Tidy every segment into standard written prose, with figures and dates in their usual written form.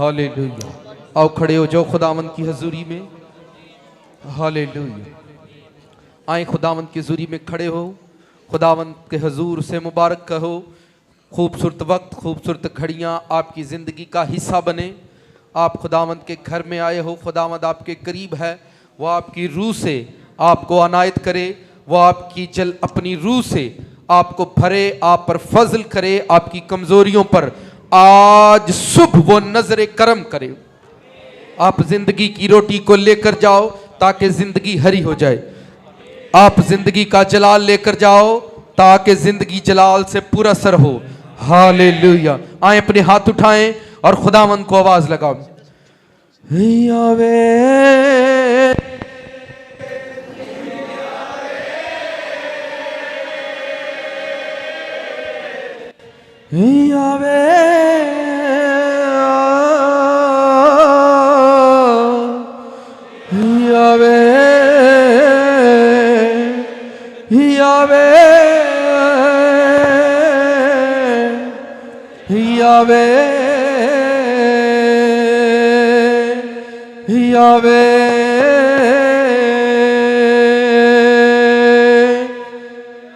Hallelujah. आओ खड़े हो जाओ खुदावंद की हजूरी में। हालेलुया। आए खुदावंद की हजूरी में खड़े हो, खुदावंद के हजूर से मुबारक कहो। खूबसूरत वक्त, खूबसूरत घड़ियाँ आपकी ज़िंदगी का हिस्सा बने। आप खुदावंद के घर में आए हो, खुदावंद आपके करीब है, वो आपकी रूह से आपको अनायत करे, वो आपकी अपनी रूह से आपको भरे, आप पर फजल करे, आपकी कमजोरियों पर आज सुबह वो नजरे करम करे। आप जिंदगी की रोटी को लेकर जाओ ताकि जिंदगी हरी हो जाए। आप जिंदगी का जलाल लेकर जाओ ताकि जिंदगी जलाल से पूरा सर हो। हालेलुया। आए अपने हाथ उठाएं और खुदावंद को आवाज लगाओ। यावे यावे यावे यावे यावे यावे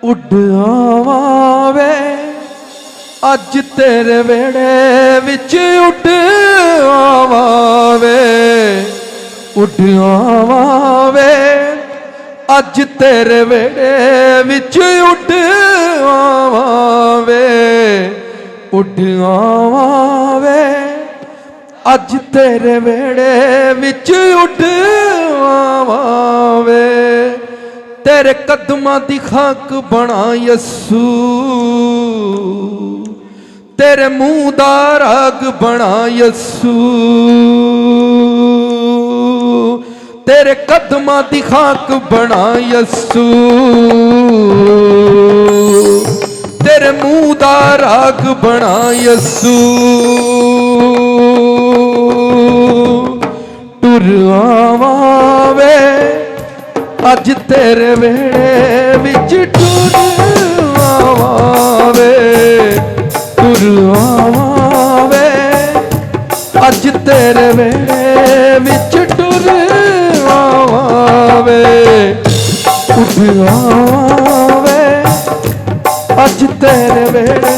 उड़ आवे अज तेरे वेड़े विच, उड़ आवे उड़ आवे अज तेरे वेड़े विच, उड़ आवे उड़ आवे अज तेरे वेड़े विच, उड़ आवे। तेरे कदमां दी खाक बना यसू, तेरे मुंह दा राग बना यसू, तेरे कदमां दी खाक बना यसू, तेरे मुंह दा राग बना यसू। टुर आवे अज तेरे वेड़े विच, टुर आवे टुर आवे अज तेरे वेड़े विच, टुर आवे उठ आवे अज तेरे वेड़े।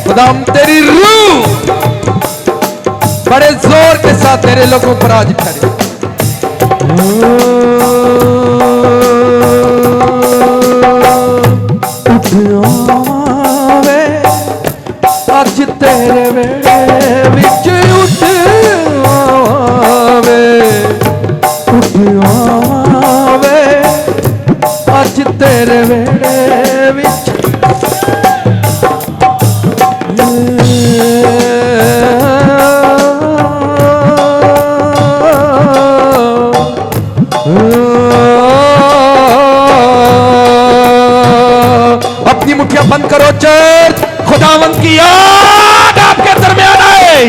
खुदाम तेरी रूह बड़े जोर के साथ तेरे लोगों पर आज खड़े। उठ आवे अज तेरे वेड़े विच, उठ आवे उठ आवे अज तेरे वेड़े विच। अपनी मुट्ठियां बंद करो चर्च, खुदावंद की याद आपके दरमियान आए।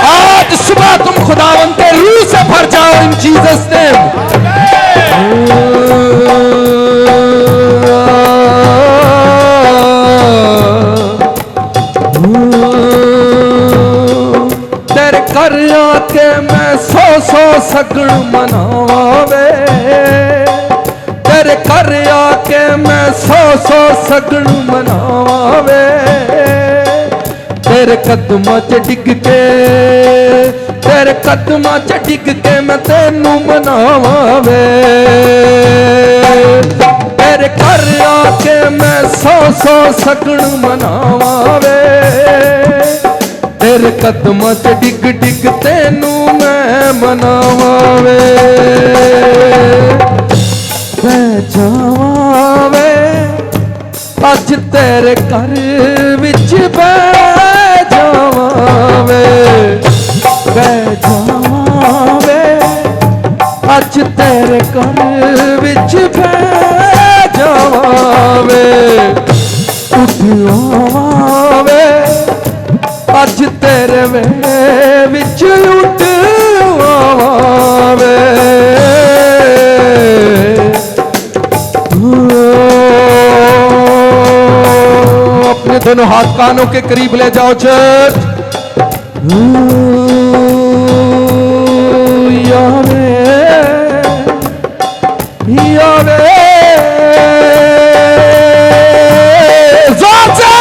आज सुबह तुम खुदावंद के रूह से भर जाओ इन जीसस नेम। तेरे घर आके मैं 100 सगण मनावे, तेरे घर आके मैं 100 सगण मनावे। तेरे कदमां च डिग के, तेरे कदमां च डिग के मैं तेनू मनावे। तेरे घर आके मैं 100 सगण मनावे। तेरे कदमां च डिग डिग तेनू मैं मनावे। मैं जावे अज तेरे घर विच, बैठ जावे बैठ जावे अज तेरे घर विच। वे उठिया वे अज तेरे वेड़े विच उठिया वे अपने दोनों हाथ कानों के करीब ले जाओ चर्च। यावे यावे जोर से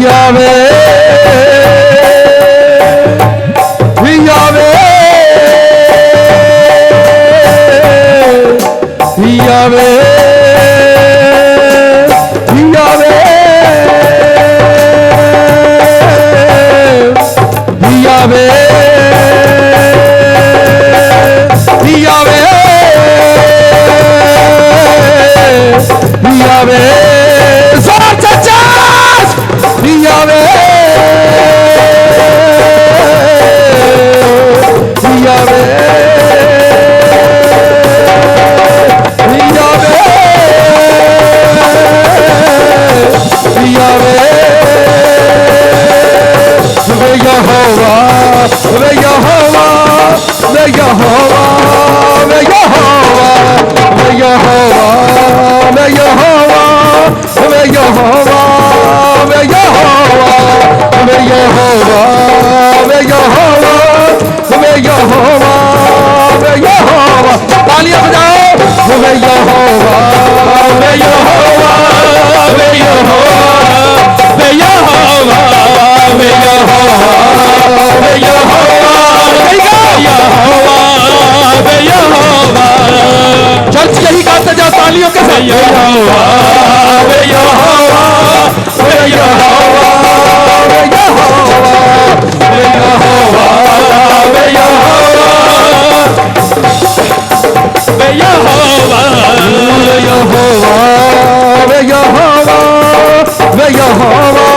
यावे यावे यावे यावे यावे यावे जोर से चर्च यावे यावे यावे वे यहोवा वे यहोवा वे यहोवा वे यहोवा वे यहोवा वे यहोवा वे यहोवा वे यहोवा वे यहोवा वे यहोवा वे यहोवा वे यहोवा तालियां बजाओ वे यहोवा वे यहोवा वे यहोवा वे यहोवा वे यहोवा वे यहोवा वे यहोवा चर्च यही गाते जाओ तालियों के साथ यहोवा वे यहोवा वे यहोवा वे यहोवा वे यहोवा वे यहोवा वे यहोवा वे यहोवा वे यहोवा वे यहोवा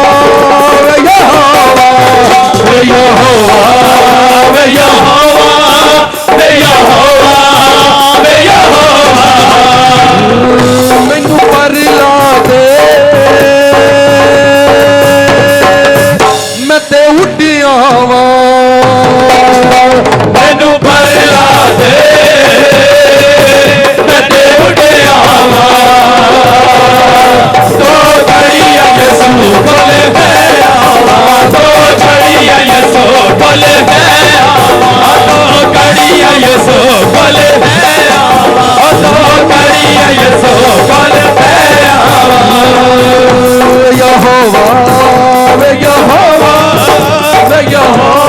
वे यहोवा वे यहोवा वे यहोवा वे यहोवा मैनू पर ला दे मैं ते उड्डिया वा मैनू पर ला दे मैं ते उड्डिया वा तो घड़िया यसू बोले है तो घड़िया यसू बोले है तो घड़िया यसू बोले है तो घड़िया यसू बोले है यहोवा वे यहोवा वे यहोवा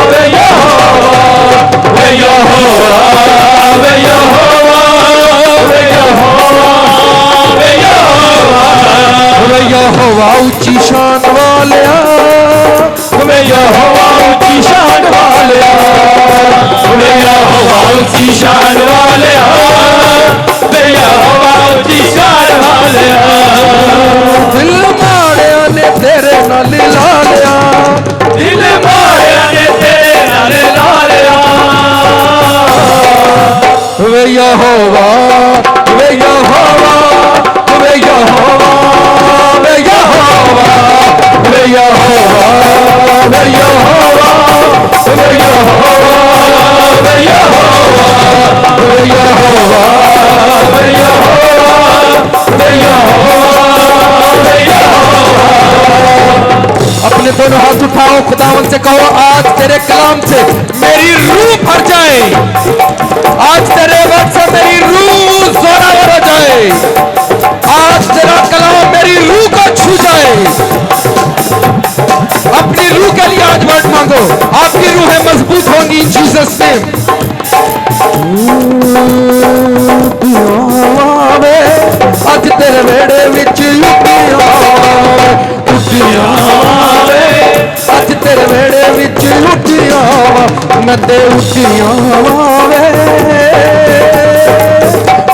वे यहोवा वे यहोवा वे यहोवा वे यहोवा वे यहोवा वे यहोवा ऊंची शान वालिया वे यहोवा ऊंची शान वालिया वे यहोवा ऊंची शान वालिया वे यहोवा ऊंची शान वालिया दिल माड़िया ने तेरे नाल ला लिया दिल माड़िया ने तेरे नाल ला लिया वे यहोवा वे यहोवा वे यहोवा वे यहोवा वे यहोवा वे यहोवा वे यहोवा वे यहोवा वे यहोवा वे यहोवा वे यहोवा अपने दोनों हाथ उठाओ खुदावन से कहो आज तेरे कलाम से मेरी रूह भर जाए आज तेरे वक्त से मेरी रूह जोरावर हो जाए आज तेरा कलाम मेरी रूह को छू जाए अपनी रूह के लिए आज वर्ड मांगो आपकी रूहें मजबूत होंगी इन जीसस नेम आज तेरे वेड़े विच उठिया आज तेरे वेड़े विच उठिया मैं ते उठिया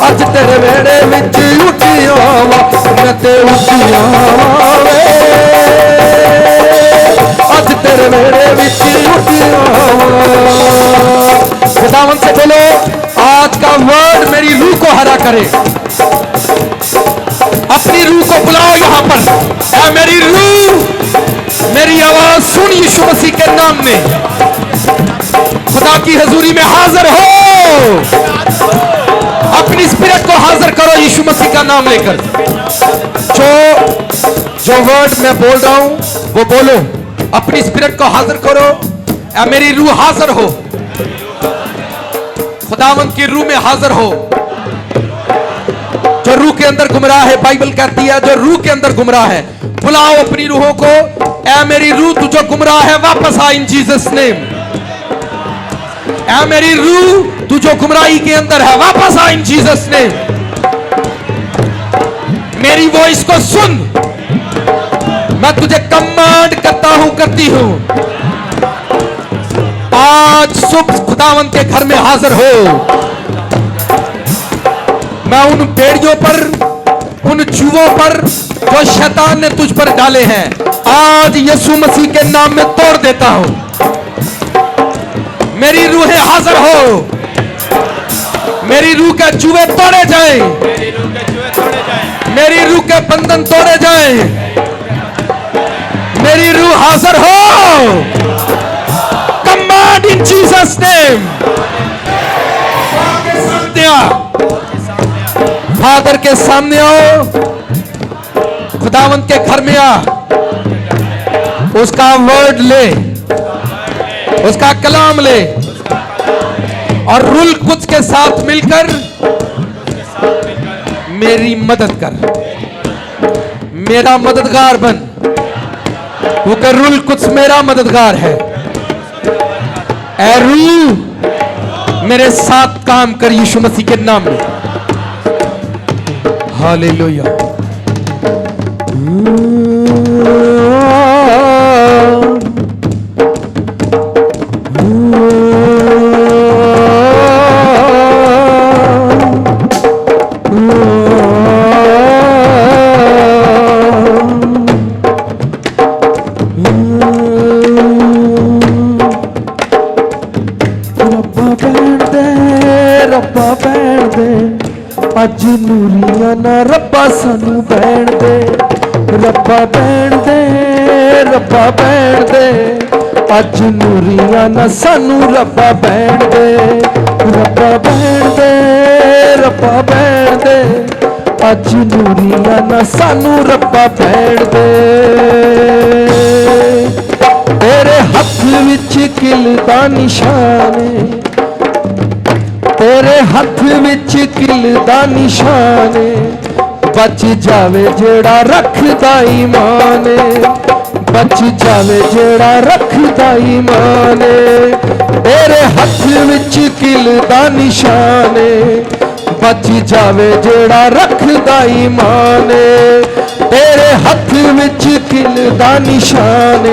आज तेरे वेड़े विच उठिया मैं ते उठिया आज तेरे वेड़े विच उठिया खुदावन से बोलो आज का वर्ड मेरी रूह को हरा करे रूह मेरी आवाज सुन यीशु मसीह के नाम में, खुदा की हजूरी में हाजिर हो, अपनी स्पिरिट को हाजिर करो यीशु मसीह का नाम लेकर। जो वर्ड मैं बोल रहा हूं वो बोलो, अपनी स्पिरिट को हाजिर करो। मेरी रूह हाजिर हो, खुदावंद की रूह में हाजिर हो। जो रूह के अंदर गुमराह है, बाइबल कहती है जो रूह के अंदर गुमराह है, बुलाओ अपनी रूहों को। ऐ मेरी रूह तू जो गुमराह है वापस आ इन जीसस नेम। ऐ मेरी रूह तू जो गुमराही के अंदर है वापस आ इन जीसस नेम। मेरी वॉइस को सुन, मैं तुझे कमांड करता हूं, करती हूं। आज सुबह खुदावंद के घर में हाजिर हो। मैं उन बेड़ियों पर, उन जुओं पर जो शैतान ने तुझ पर डाले हैं, आज यीशु मसीह के नाम में तोड़ देता हूं। मेरी रूहें हाजिर हो, मेरी रूह के जुए तोड़े जाएं, मेरी रूह के बंधन तोड़े जाएं। मेरी रूह हाजिर हो। Command in Jesus name. Father के सामने आओ, खुदावंत के घर में आ, उसका वर्ड ले, उसका कलाम ले और रूल कुछ के साथ मिलकर मेरी मदद कर, मेरा मददगार बन, क्योंकि रूल कुछ मेरा मददगार है। ऐ रूह मेरे साथ काम कर यीशु मसीह के नाम में। हालेलुया। अज नूरिया ना रब्बा सानू बैण दे, रब्बा बैण दे, रब्बा बैण दे। अज नूरिया ना सानू रब्बा बैण दे, रब्बा बैण दे, रब्बा बैण दे। अज नूरिया ना सानू रब्बा बैण दे। तेरे हथ विच किल दा निशान, तेरे हथ विच किल दा निशान। बच जावे जेड़ा रखदा ईमान, बच जावे जेड़ा रखदा ईमान। तेरे हथ विच किल दा निशान, बच जावे जेड़ा रखदा ईमान। तेरे हथ विच किल दा निशान,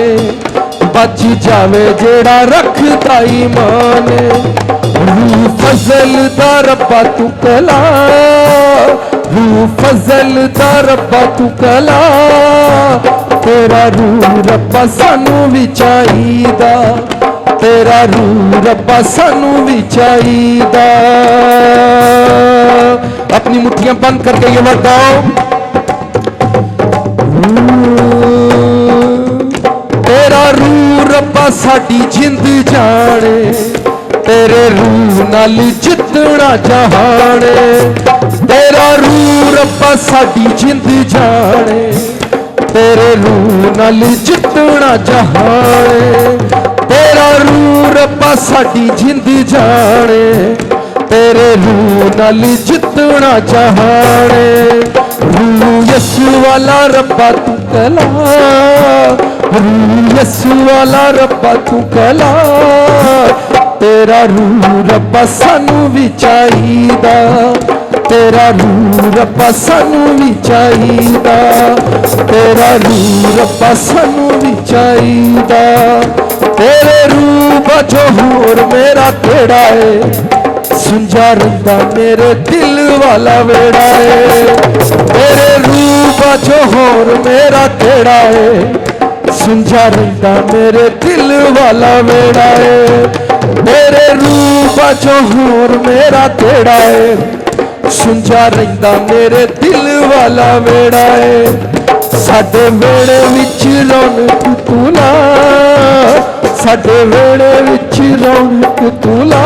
बच जावे जेड़ा रखदा ईमान। रूह फजल दा रब्बा तू कला, रूह फजल दा रब्बा तू कला। तेरा रूह रब्बा सानू भी चाहीदा, तेरा रूह रब्बा सानू भी चाहीदा। अपनी मुट्ठियां बंद करके ये वर्ड गाओ। तेरा रूह रब्बा साडी जिंद जाने, तेरे रूह नाल जितना जहान। तेरा रूह रब्बा साडी जिंद जाने, तेरे रूह नाल जितना जहान। तेरा रूह रब्बा साडी जिंद जाने, तेरे रूह नाल जितना जहान। रूह यसू वाला रब्बा तू कला, रूह यसू वाला रब्बा तू कला। तेरा रूह रब्बा सानू भी चाहीदा, तेरा रूह रब्बा सानू भी चाहीदा। तेरा रूह रब्बा सानू भी चाहीदा। तेरे रूह बजो होर मेरा केड़ा है, सुंजा रंदा मेरे दिल वाला वेड़ा है। तेरे रूह बजो होर मेरा केड़ा है, सुंजा रंदा मेरे दिल वाला वेड़ा है। तेरे रूह बजो होर मेरा केड़ा है, सुंजा रंदा मेरे दिल वाला वेड़ा है। तेरे रूह बजो होर मेरा केड़ा है, सुंजा रंदा मेरे दिल वाला वेड़ा है। तेरे रूह बजो होर मेरा केड़ा है, सुंजा रंदा मेरे दिल वाला वेड़ा है। तेरे रूह बजो होर मेरा केड़ा है, सुंजा रंदा मेरे दिल वाला वेड़ा है। तेरे रूह बजो होर मेरा केड़ा है, सुंजा रंदा मेरे दिल वाला वेड़ा है। साडे वेड़े विच रौनक तू ला, साडे वेड़े विच रौनक तू ला,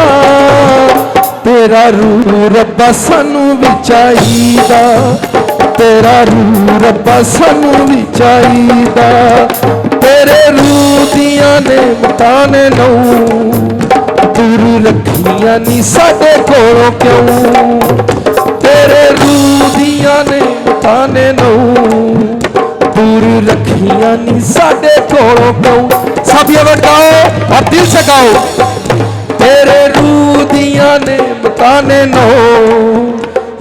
तेरा रूह रब्बा सानू भी चाहीदा, तेरा रूह रब्बा सानू भी चाहीदा, तेरे रूह दियां नेमतां ने नौ दूर रखियां नी साडे कोलों क्यों, तेरे रूह दियां नेमतां ने नौ दूर रखियां नी साडे कोलों क्यों। सब ये वर्ड गाओ और दिल से गाओ। तेरे रूह दियां नेमतां ने नौ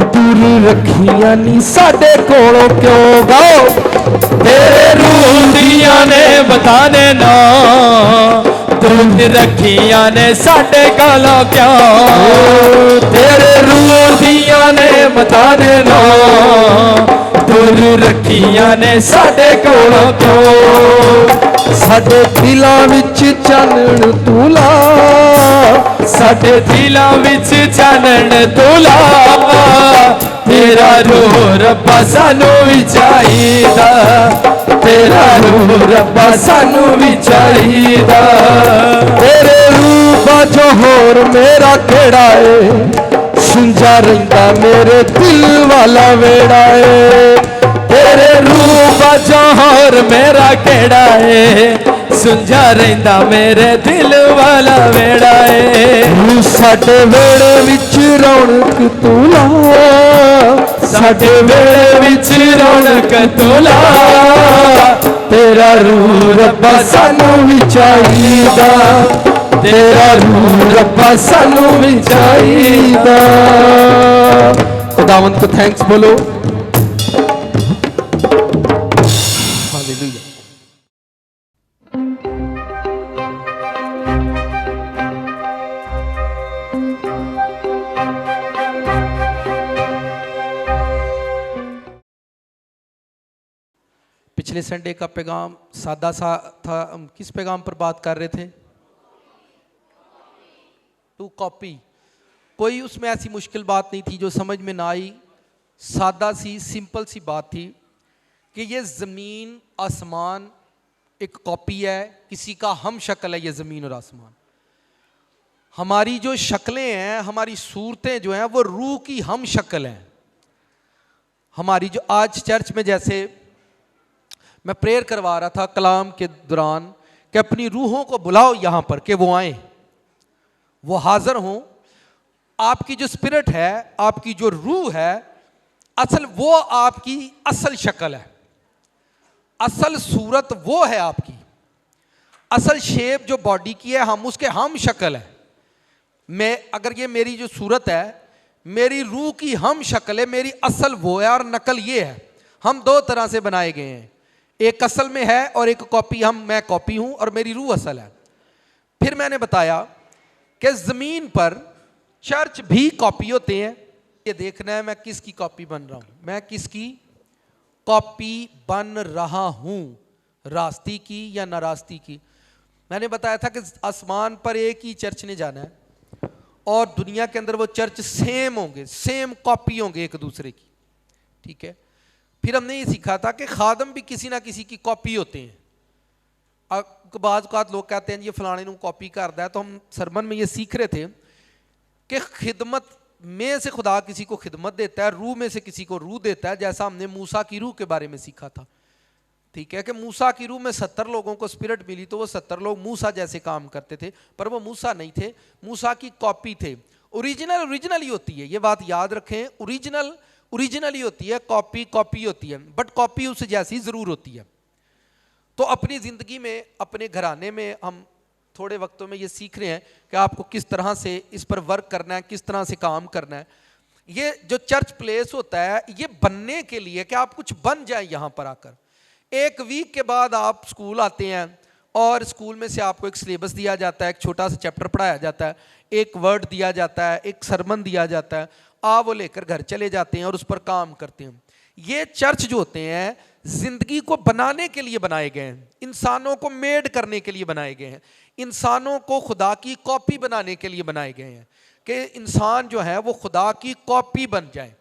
दूर रखियां नी साडे कोलों क्यों। गाओ। तेरे रूह दियां नेमतां ने नौ दूर रखियां ने साडे कोलों क्यों। तेरे रूह दियां नेमतां ने नौ दूर रखियां ने साडे कोलों क्यों। साडे दिलां विच चानण तू ला, साडे दिलां विच चानण तू ला, तेरा रूह रब्बा सानू भी चाहीदा, तेरा रूह रब्बा सानू भी चाहीदा। तेरे रूह जो होर मेरा केड़ा है, सुंजा रहिंदा मेरे दिल वाला वेड़ा है। तेरे रूह जो होर मेरा केड़ा है, सुंजा रहिंदा मेरे दिल वाला वेड़ा है। साडे वेड़े विच रौनक तू ला, साडे वेड़े विच रौनक तू ला, तेरा रूह रब्बा सानू भी चाहीदा, तेरा रूह रब्बा सानू भी चाहीदा। खुदावंद को थैंक्स बोलो। हालेलुया। पिछले संडे का पैगाम सादा सा था। हम किस पैगाम पर बात कर रहे थे? To copy. कोई उसमें ऐसी मुश्किल बात नहीं थी जो समझ में ना आई। सादा सी सिंपल सी बात थी कि ये ज़मीन आसमान एक कॉपी है, किसी का हम शक्ल है ये ज़मीन और आसमान। हमारी जो शक्लें हैं, हमारी सूरतें जो हैं, वो रूह की हम शक्ल हैं। हमारी जो आज चर्च में जैसे मैं प्रेयर करवा रहा था कलाम के दौरान कि अपनी रूहों को बुलाओ यहाँ पर कि वो आए, वो हाजिर हों। आपकी जो स्पिरिट है, आपकी जो रूह है, असल वो आपकी असल शक्ल है, असल सूरत वो है आपकी, असल शेप जो बॉडी की है, हम उसके हम शक्ल है। मैं अगर ये मेरी जो सूरत है, मेरी रूह की हम शक्ल है, मेरी असल वो है और नकल ये है। हम दो तरह से बनाए गए हैं, एक असल में है और एक कॉपी। मैं कॉपी हूं और मेरी रूह असल है। फिर मैंने बताया कि ज़मीन पर चर्च भी कॉपी होते हैं। ये देखना है मैं किसकी कॉपी बन रहा हूं, मैं किसकी कॉपी बन रहा हूं, रास्ती की या नारास्ती की। मैंने बताया था कि आसमान पर एक ही चर्च ने जाना है और दुनिया के अंदर वो चर्च सेम होंगे, सेम कॉपी होंगे एक दूसरे की। ठीक है। फिर हमने ये सीखा था कि खादम भी किसी ना किसी की कॉपी होते हैं। बाज़ औक़ात लोग कहते हैं ये फलाने को कॉपी करता है, तो हम सरमन में ये सीख रहे थे कि खिदमत में से खुदा किसी को खिदमत देता है, रूह में से किसी को रूह देता है। जैसा हमने मूसा की रूह के बारे में सीखा था। ठीक है कि मूसा की रूह में 70 लोगों को स्पिरिट मिली, तो वो 70 लोग मूसा जैसे काम करते थे, पर वो मूसा नहीं थे, मूसा की कॉपी थे। ओरिजिनल ही होती है, ये बात याद रखें। ओरिजिनल ही होती है, कॉपी होती है, बट कॉपी उस जैसी जरूर होती है। तो अपनी ज़िंदगी में, अपने घराने में हम थोड़े वक्तों में ये सीख रहे हैं कि आपको किस तरह से इस पर वर्क करना है, किस तरह से काम करना है। ये जो चर्च प्लेस होता है, ये बनने के लिए कि आप कुछ बन जाए यहाँ पर आकर। एक वीक के बाद आप स्कूल आते हैं और स्कूल में से आपको एक सिलेबस दिया जाता है, एक छोटा सा चैप्टर पढ़ाया जाता है, एक वर्ड दिया जाता है, एक सरमन दिया जाता है। आप वो लेकर घर चले जाते हैं और उस पर काम करते हैं। ये चर्च जो होते हैं जिंदगी को बनाने के लिए बनाए गए हैं, इंसानों को मेड करने के लिए बनाए गए हैं, इंसानों को खुदा की कॉपी बनाने के लिए बनाए गए हैं कि इंसान जो है वो खुदा की कॉपी बन जाए।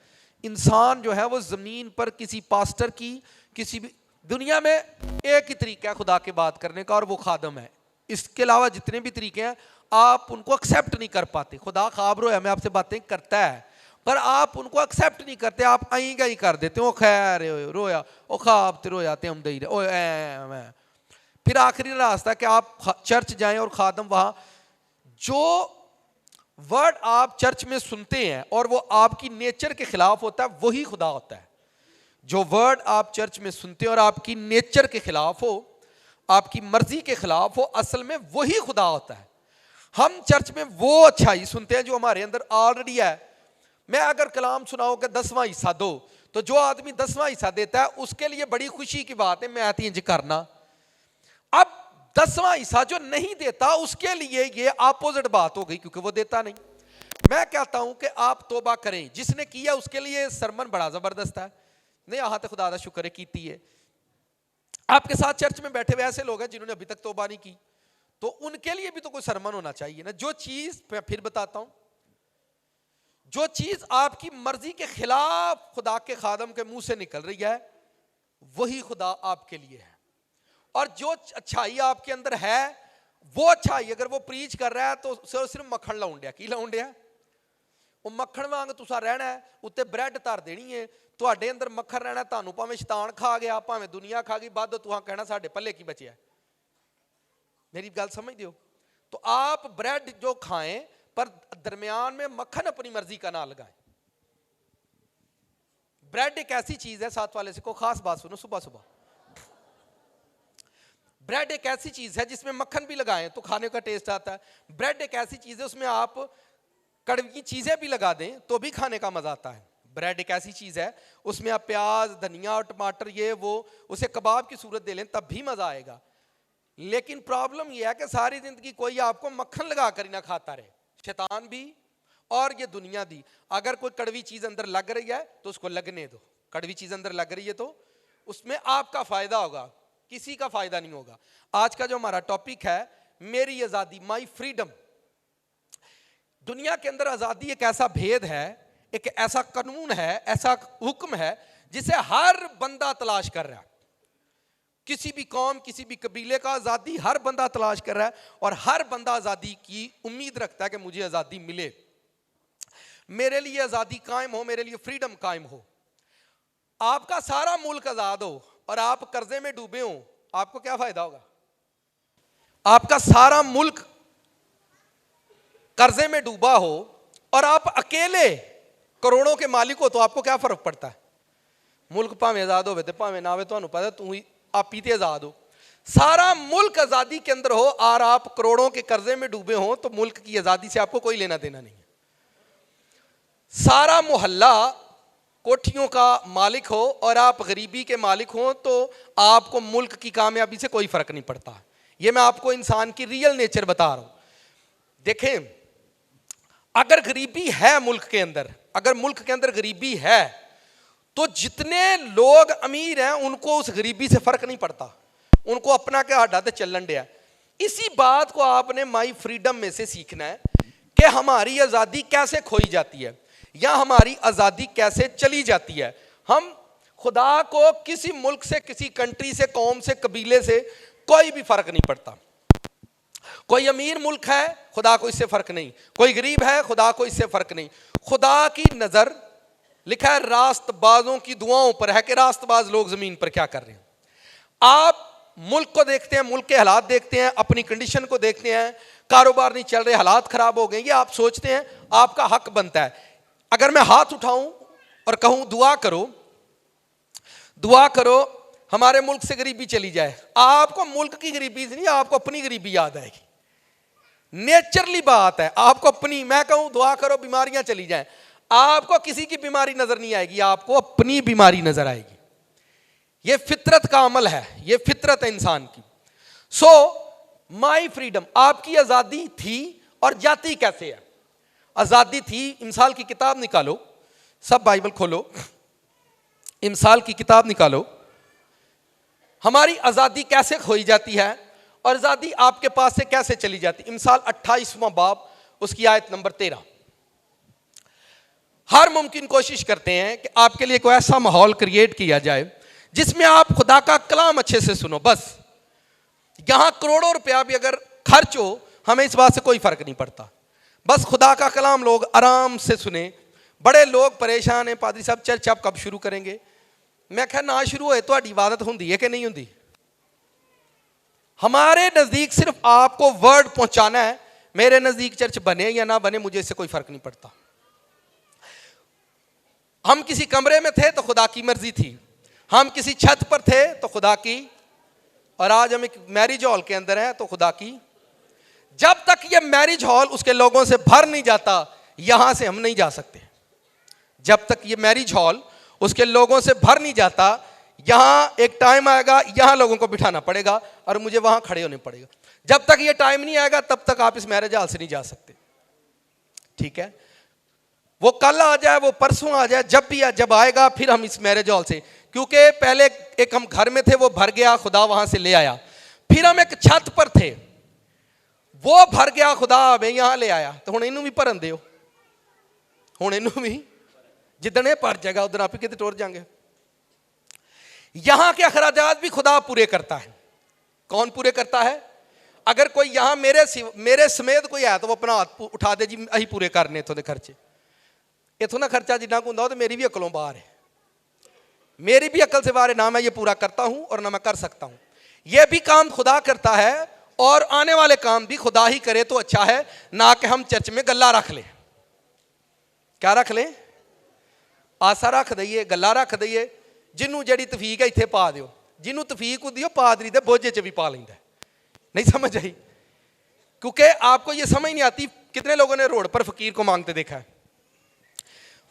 इंसान जो है वो ज़मीन पर किसी पास्टर की, किसी भी दुनिया में एक ही तरीका है खुदा की बात करने का और वो खादम है। इसके अलावा जितने भी तरीके हैं आप उनको एक्सेप्ट नहीं कर पाते। खुदा ख्वाब रोया में आपसे बातें करता है पर आप उनको एक्सेप्ट नहीं करते, आप आई गई कर देते हो। खैर रोया ओ ख्वाब ते रोया ते हम दे रहे। फिर आखिरी रास्ता कि आप चर्च जाएं और खादम वहां जो वर्ड आप चर्च में सुनते हैं और वो आपकी नेचर के खिलाफ होता है वही खुदा होता है। जो वर्ड आप चर्च में सुनते हैं और आपकी नेचर के खिलाफ हो, आपकी मर्जी के खिलाफ हो, असल में वही खुदा होता है। हम चर्च में वो अच्छाई सुनते हैं जो हमारे अंदर ऑलरेडी है। मैं अगर कलाम सुनाऊं कि 10वां हिस्सा दो, तो जो आदमी 10वां हिस्सा देता है उसके लिए बड़ी खुशी की बात है, मैं इंज करना। अब 10वां हिस्सा जो नहीं देता उसके लिए ये अपोजिट बात हो गई क्योंकि वो देता नहीं। मैं कहता हूं कि आप तौबा करें, जिसने किया उसके लिए सरमन बड़ा जबरदस्त है। नहीं यहाँ तक खुदा दा शुक्र है कीती है। आपके साथ चर्च में बैठे हुए ऐसे लोग हैं जिन्होंने अभी तक तौबा नहीं की, तो उनके लिए भी तो कोई सरमन होना चाहिए ना। जो चीज मैं फिर बताता हूं, जो चीज आपकी मर्जी के खिलाफ खुदा के खादम के मुंह से निकल रही है वही खुदा आपके लिए है। और जो अच्छाई आपके अंदर है वो अच्छाई अगर वो प्रीच कर रहा है तो सिर्फ मक्खन लाउंडिया की लाउंडिया वो मक्खन वांग तुसा रहना है, उत्ते ब्रेड धर देनी है, तुहाडे अंदर मक्खन रहना, तुहानू भावें शैतान खा गया भावें दुनिया खा गई, बाद तुहां कहना साडे पल्ले की बचिया। मेरी गल समझ दियो। तो आप ब्रेड जो खाएं पर दरमियान में मक्खन अपनी मर्जी का ना लगाएं। ब्रेड एक ऐसी चीज है, साथ वाले से को खास बात सुनो सुबह सुबह, ब्रेड एक ऐसी चीज है जिसमें मक्खन भी लगाएं तो खाने का टेस्ट आता है। ब्रेड एक ऐसी चीज है उसमें आप कड़वी चीजें भी लगा दें तो भी खाने का मजा आता है। ब्रेड एक ऐसी चीज है उसमें आप प्याज धनिया और टमाटर ये वो उसे कबाब की सूरत दे लें तब भी मजा आएगा। लेकिन प्रॉब्लम यह है कि सारी जिंदगी कोई आपको मक्खन लगा कर ही ना खाता रहे, शैतान भी और ये दुनिया भी। अगर कोई कड़वी चीज अंदर लग रही है तो उसको लगने दो। कड़वी चीज अंदर लग रही है तो उसमें आपका फायदा होगा, किसी का फायदा नहीं होगा। आज का जो हमारा टॉपिक है मेरी आजादी, माई फ्रीडम। दुनिया के अंदर आजादी एक ऐसा भेद है, एक ऐसा कानून है, ऐसा हुक्म है जिसे हर बंदा तलाश कर रहा है। किसी भी कौम किसी भी कबीले का आजादी हर बंदा तलाश कर रहा है और हर बंदा आजादी की उम्मीद रखता है कि मुझे आजादी मिले, मेरे लिए आजादी कायम हो, मेरे लिए फ्रीडम कायम हो। आपका सारा मुल्क आजाद हो और आप कर्जे में डूबे हो, आपको क्या फायदा होगा? आपका सारा मुल्क कर्जे में डूबा हो और आप अकेले करोड़ों के मालिक हो तो आपको क्या फर्क पड़ता है? मुल्क भावें आजाद होवे ते भावें ना होवे, तुहानू पता तू ही आप ही ते आजाद हो। सारा मुल्क आजादी के अंदर हो और आप करोड़ों के कर्जे में डूबे हो तो मुल्क की आजादी से आपको कोई लेना देना नहीं है। सारा मोहल्ला कोठियों का मालिक हो और आप गरीबी के मालिक हो तो आपको मुल्क की कामयाबी से कोई फर्क नहीं पड़ता। ये मैं आपको इंसान की रियल नेचर बता रहा हूं। देखें, अगर गरीबी है मुल्क के अंदर, अगर मुल्क के अंदर गरीबी है तो जितने लोग अमीर हैं उनको उस गरीबी से फर्क नहीं पड़ता, उनको अपना क्या हड्डा ते चलन दिया। इसी बात को आपने माई फ्रीडम में से सीखना है कि हमारी आजादी कैसे खोई जाती है या हमारी आजादी कैसे चली जाती है। हम खुदा को किसी मुल्क से, किसी कंट्री से, कौम से, कबीले से कोई भी फर्क नहीं पड़ता। कोई अमीर मुल्क है, खुदा को इससे फर्क नहीं, कोई गरीब है, खुदा को इससे फर्क नहीं। खुदा की नजर, लिखा है, रास्तबाजों की दुआओं पर है कि रास्तबाज लोग जमीन पर क्या कर रहे हैं। आप मुल्क को देखते हैं, मुल्क के हालात देखते हैं, अपनी कंडीशन को देखते हैं, कारोबार नहीं चल रहे, हालात खराब हो गए, ये आप सोचते हैं आपका हक बनता है। अगर मैं हाथ उठाऊं और कहूं दुआ करो, दुआ करो हमारे मुल्क से गरीबी चली जाए, आपको मुल्क की गरीबी से नहीं, आपको अपनी गरीबी याद आएगी। नेचरली बात है, आपको अपनी, मैं कहूं दुआ करो बीमारियां चली जाएं, आपको किसी की बीमारी नजर नहीं आएगी, आपको अपनी बीमारी नजर आएगी। ये फितरत का अमल है, ये फितरत है इंसान की। सो माई फ्रीडम, आपकी आजादी थी और जाती कैसे है? आजादी थी, इमसाल की किताब निकालो, सब बाइबल खोलो, इमसाल की किताब निकालो। हमारी आजादी कैसे खोई जाती है और आजादी आपके पास से कैसे चली जाती? इमसाल 28वां बाब, उसकी आयत नंबर 13। हर मुमकिन कोशिश करते हैं कि आपके लिए कोई ऐसा माहौल क्रिएट किया जाए जिसमें आप खुदा का कलाम अच्छे से सुनो। बस यहां करोड़ों रुपया भी अगर खर्च हो, हमें इस बात से कोई फर्क नहीं पड़ता। बस खुदा का कलाम लोग आराम से सुने। बड़े लोग परेशान हैं, पादरी साहब चर्च आप कब शुरू करेंगे? मैं कहा ना शुरू होए तो इबादत होंदी है कि नहीं होंदी? हमारे नजदीक सिर्फ आपको वर्ड पहुंचाना है। मेरे नजदीक चर्च बने या ना बने मुझे इससे कोई फर्क नहीं पड़ता। हम किसी कमरे में थे तो खुदा की मर्जी थी, हम किसी छत पर थे तो खुदा की, और आज हम एक मैरिज हॉल के अंदर हैं तो खुदा की। जब तक ये मैरिज हॉल उसके लोगों से भर नहीं जाता, यहां से हम नहीं जा सकते। जब तक ये मैरिज हॉल उसके लोगों से भर नहीं जाता, यहां एक टाइम आएगा यहां लोगों को बिठाना पड़ेगा और मुझे वहां खड़े होने पड़ेगा। जब तक ये टाइम नहीं आएगा तब तक आप इस मैरिज हॉल से नहीं जा सकते। ठीक है, वो कल आ जाए, वो परसों आ जाए, जब आएगा फिर हम इस मैरिज हॉल से, क्योंकि पहले एक हम घर में थे वो भर गया, खुदा वहां से ले आया। फिर हम एक छत पर थे, वो भर गया, खुदा हमें यहां ले आया। तो हुण इनू भी भरन दिओ, हुण इनू भी जिदन भर जाएगा उधर आप ही किते टुर जाएंगे। यहां के अखराजात भी खुदा पूरे करता है। कौन पूरे करता है? अगर कोई यहां मेरे समेत कोई है तो वो अपना हाथ उठा दे, जी अही पूरे करने इथों के खर्चे। इथों का खर्चा जिन्ना को हुंदा तो मेरी भी अकलों बाहर है, मेरी भी अकल से बाहर है। ना मैं ये पूरा करता हूं और ना मैं कर सकता हूं। यह भी काम खुदा करता है और आने वाले काम भी खुदा ही करे तो अच्छा है, ना कि हम चर्च में गल्ला रख लें। क्या रख लें? आसा रख दईए, गल्ला रख दईए। जिन्हों जड़ी तफीक है इत्थे पा दिओ, जिन्हों तफीक होती है पादरी दे बोझे च भी पा लेंदा। नहीं समझ आई? क्योंकि आपको ये समझ नहीं आती। कितने लोगों ने रोड पर फकीर को मांगते देखा है?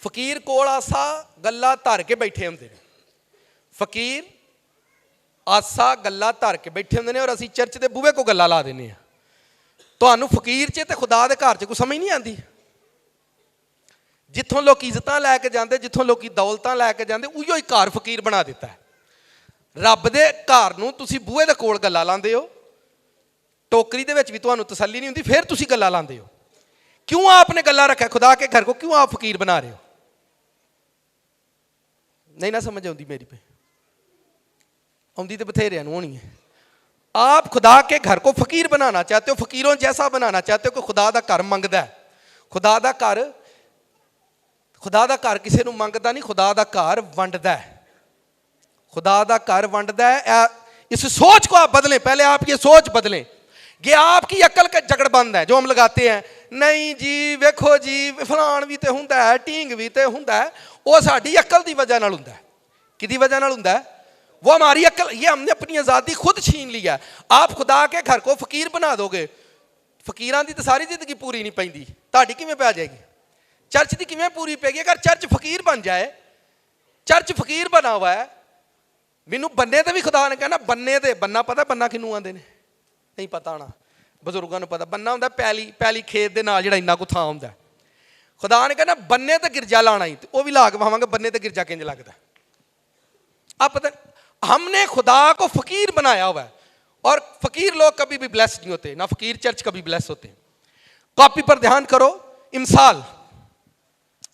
फकीर कोल आसा गल्ला धर के बैठे होंगे, फकीर आसा गल्ला धर के बैठे होंगे और असीं चर्च के बूहे को गल्ला ला देने। तुहानूं फकीर च ते खुदा दे घर च कोई समझ नहीं आती। जिथों लोग इज्जत लैके जाते, जिथों लोग दौलत लैके जाते, उही ही घर फकीर बना दिता है। रब दे घर नूं तुसीं बूहे दे कोल गल्ला लांदे हो, टोकरी दे विच भी तुहानूं तसल्ली नहीं हुंदी, फिर तुसीं गल्ला लांदे हो। क्यों आपने गल्ला रखा खुदा के घर को? क्यों आप फकीर बना रहे हो? नहीं ना समझ आती मेरी पे? आउंदी तो बथेरियां नूं होनी है। आप खुदा के घर को फकीर बनाना चाहते हो, फकीरों जैसा बनाना चाहते हो कि खुदा दा घर मंगदा है। खुदा दा घर किसी नूं मंगदा नहीं, खुदा दा घर वंडदा है। खुदा दा घर वंडदा है। इस सोच को आप बदलें, पहले आप ये सोच बदलें। ये आपकी अकल का जगड़बंद है जो हम लगाते हैं। नहीं जी वेखो जी फलान भी तो हुंदा है, ढींग भी तो हुंदा है। वो साडी अकल की वजह नाल हुंदा है। किहदी वजह नाल हुंदा है? वो हमारी अकल, ये हमने अपनी आज़ादी खुद छीन लिया है। आप खुदा के घर को फकीर बना दोगे, फकीरां दी तो सारी जिंदगी पूरी नहीं पैंदी, तुहाडी किवें पै जाएगी? चर्च की किवें पूरी पैगी? अगर चर्च फकीर बन जाए, चर्च फकीर बना हुआ है। मैनू बन्ने ते भी खुदा ने कहना, बन्ने ते बन्ना पता बन्ना किनू आंदे ने? नहीं पता होना, बजुर्गों को पता। बन्ना हुंदा पैली खेत दे नाल जिहड़ा इन्ना कु थां हुंदा। खुदा ने कहना बन्ने ते गिरजा लाना ही, तो वह भी ला के पावांगे। बन्ने ते गिरजा किंज लगदा? आप पता, हमने खुदा को फकीर बनाया हुआ है। और फकीर लोग कभी भी ब्लेस नहीं होते, ना फकीर चर्च कभी ब्लेस होते। कॉपी पर ध्यान करो, इमसाल